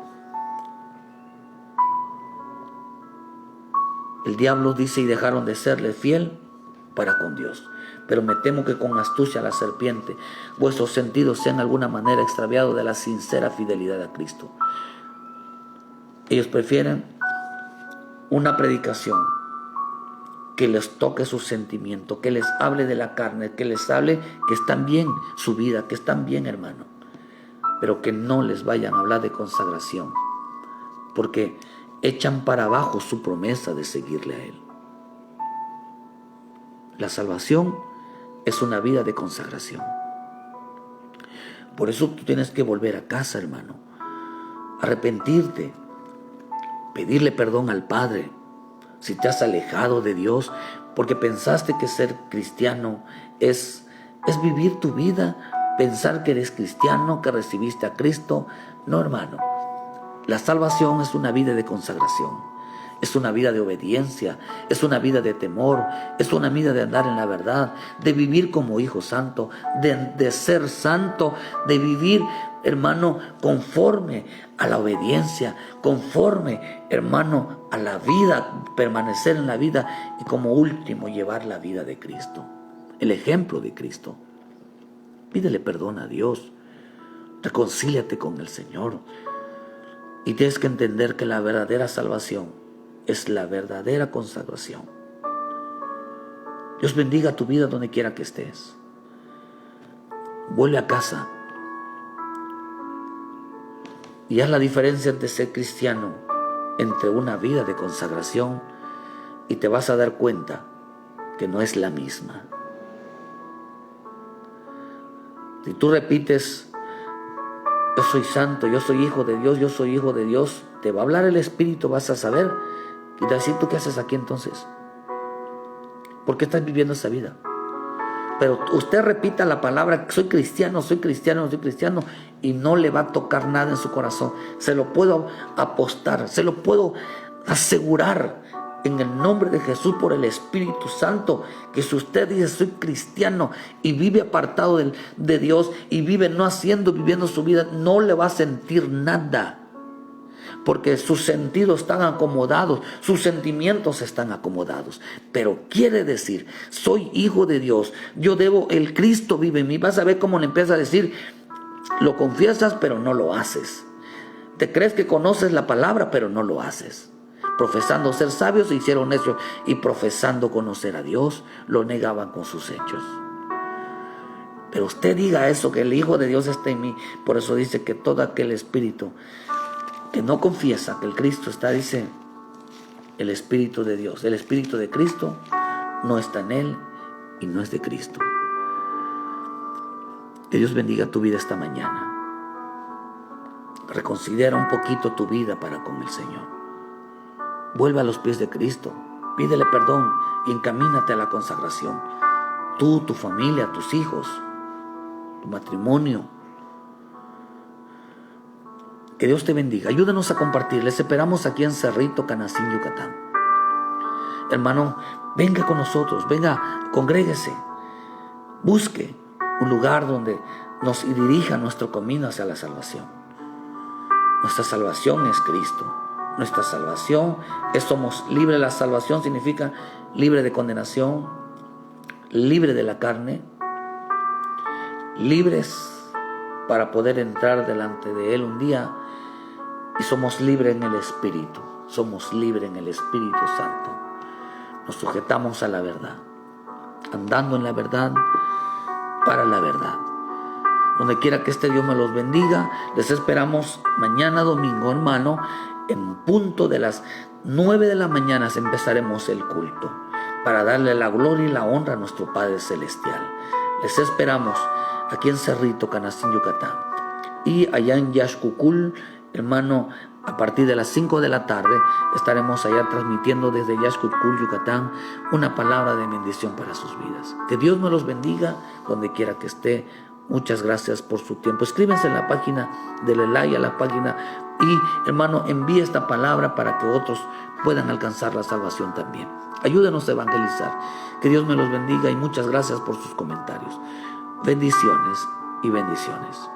El diablo dice, y dejaron de serle fiel para con Dios. Pero me temo que con astucia la serpiente, vuestros sentidos sean de alguna manera extraviados de la sincera fidelidad a Cristo. Ellos prefieren una predicación que les toque su sentimiento, que les hable de la carne, que les hable que están bien su vida, que están bien, hermano, pero que no les vayan a hablar de consagración, porque echan para abajo su promesa de seguirle a Él. La salvación es una vida de consagración. Por eso tú tienes que volver a casa, hermano, arrepentirte, pedirle perdón al Padre, si te has alejado de Dios, porque pensaste que ser cristiano es vivir tu vida, pensar que eres cristiano, que recibiste a Cristo. No, hermano. La salvación es una vida de consagración, es una vida de obediencia, es una vida de temor, es una vida de andar en la verdad, de vivir como hijo santo, de ser santo, de vivir, hermano, conforme a la obediencia, conforme, hermano, a la vida, permanecer en la vida y como último llevar la vida de Cristo, el ejemplo de Cristo. Pídele perdón a Dios, reconcíliate con el Señor y tienes que entender que la verdadera salvación es la verdadera consagración. Dios bendiga tu vida donde quiera que estés. Vuelve a casa y haz la diferencia entre ser cristiano, entre una vida de consagración, y te vas a dar cuenta que no es la misma. Si tú repites, yo soy santo, yo soy hijo de Dios, yo soy hijo de Dios, te va a hablar el Espíritu, vas a saber, y te va a decir, ¿tú qué haces aquí entonces? ¿Por qué estás viviendo esa vida? Pero usted repita la palabra, soy cristiano, soy cristiano, soy cristiano, y no le va a tocar nada en su corazón. Se lo puedo apostar, se lo puedo asegurar en el nombre de Jesús por el Espíritu Santo, que si usted dice soy cristiano y vive apartado de Dios y vive no haciendo, viviendo su vida, no le va a sentir nada. porque sus sentidos están acomodados, sus sentimientos están acomodados. Pero quiere decir, soy hijo de Dios, yo debo, el Cristo vive en mí. Vas a ver cómo le empieza a decir, lo confiesas pero no lo haces. Te crees que conoces la palabra pero no lo haces. Profesando ser sabios se hicieron necios, y profesando conocer a Dios lo negaban con sus hechos. Pero usted diga eso, que el Hijo de Dios está en mí. Por eso dice que todo aquel espíritu que no confiesa que el Cristo está, dice, el Espíritu de Dios, el Espíritu de Cristo no está en él y no es de Cristo. Que Dios bendiga tu vida esta mañana. Reconsidera un poquito tu vida para con el Señor. Vuelve a los pies de Cristo, pídele perdón y encamínate a la consagración. Tú, tu familia, tus hijos, tu matrimonio. Que Dios te bendiga. Ayúdanos a compartir. Les esperamos aquí en Cerrito, Canacín, Yucatán. Hermano, venga con nosotros, venga, congréguese, busque un lugar donde nos dirija nuestro camino hacia la salvación. Nuestra salvación es Cristo. Nuestra salvación es, somos libres. La salvación significa libre de condenación, libre de la carne, libres para poder entrar delante de Él un día, y somos libres en el Espíritu. Somos libres en el Espíritu Santo. Nos sujetamos a la verdad, andando en la verdad, para la verdad. Donde quiera que esté, Dios me los bendiga. Les esperamos mañana domingo, hermano. En punto de las 9 de la mañana empezaremos el culto para darle la gloria y la honra a nuestro Padre Celestial. Les esperamos aquí en Cerrito, Canacín, Yucatán. Y allá en Yaxcucul, hermano, a partir de las 5 de la tarde estaremos allá transmitiendo desde Yaxcucul, Yucatán, una palabra de bendición para sus vidas. Que Dios me los bendiga donde quiera que esté. Muchas gracias por su tiempo. Escríbense en la página, denle like a la página y, hermano, envíe esta palabra para que otros puedan alcanzar la salvación también. Ayúdenos a evangelizar. Que Dios me los bendiga y muchas gracias por sus comentarios. Bendiciones y bendiciones.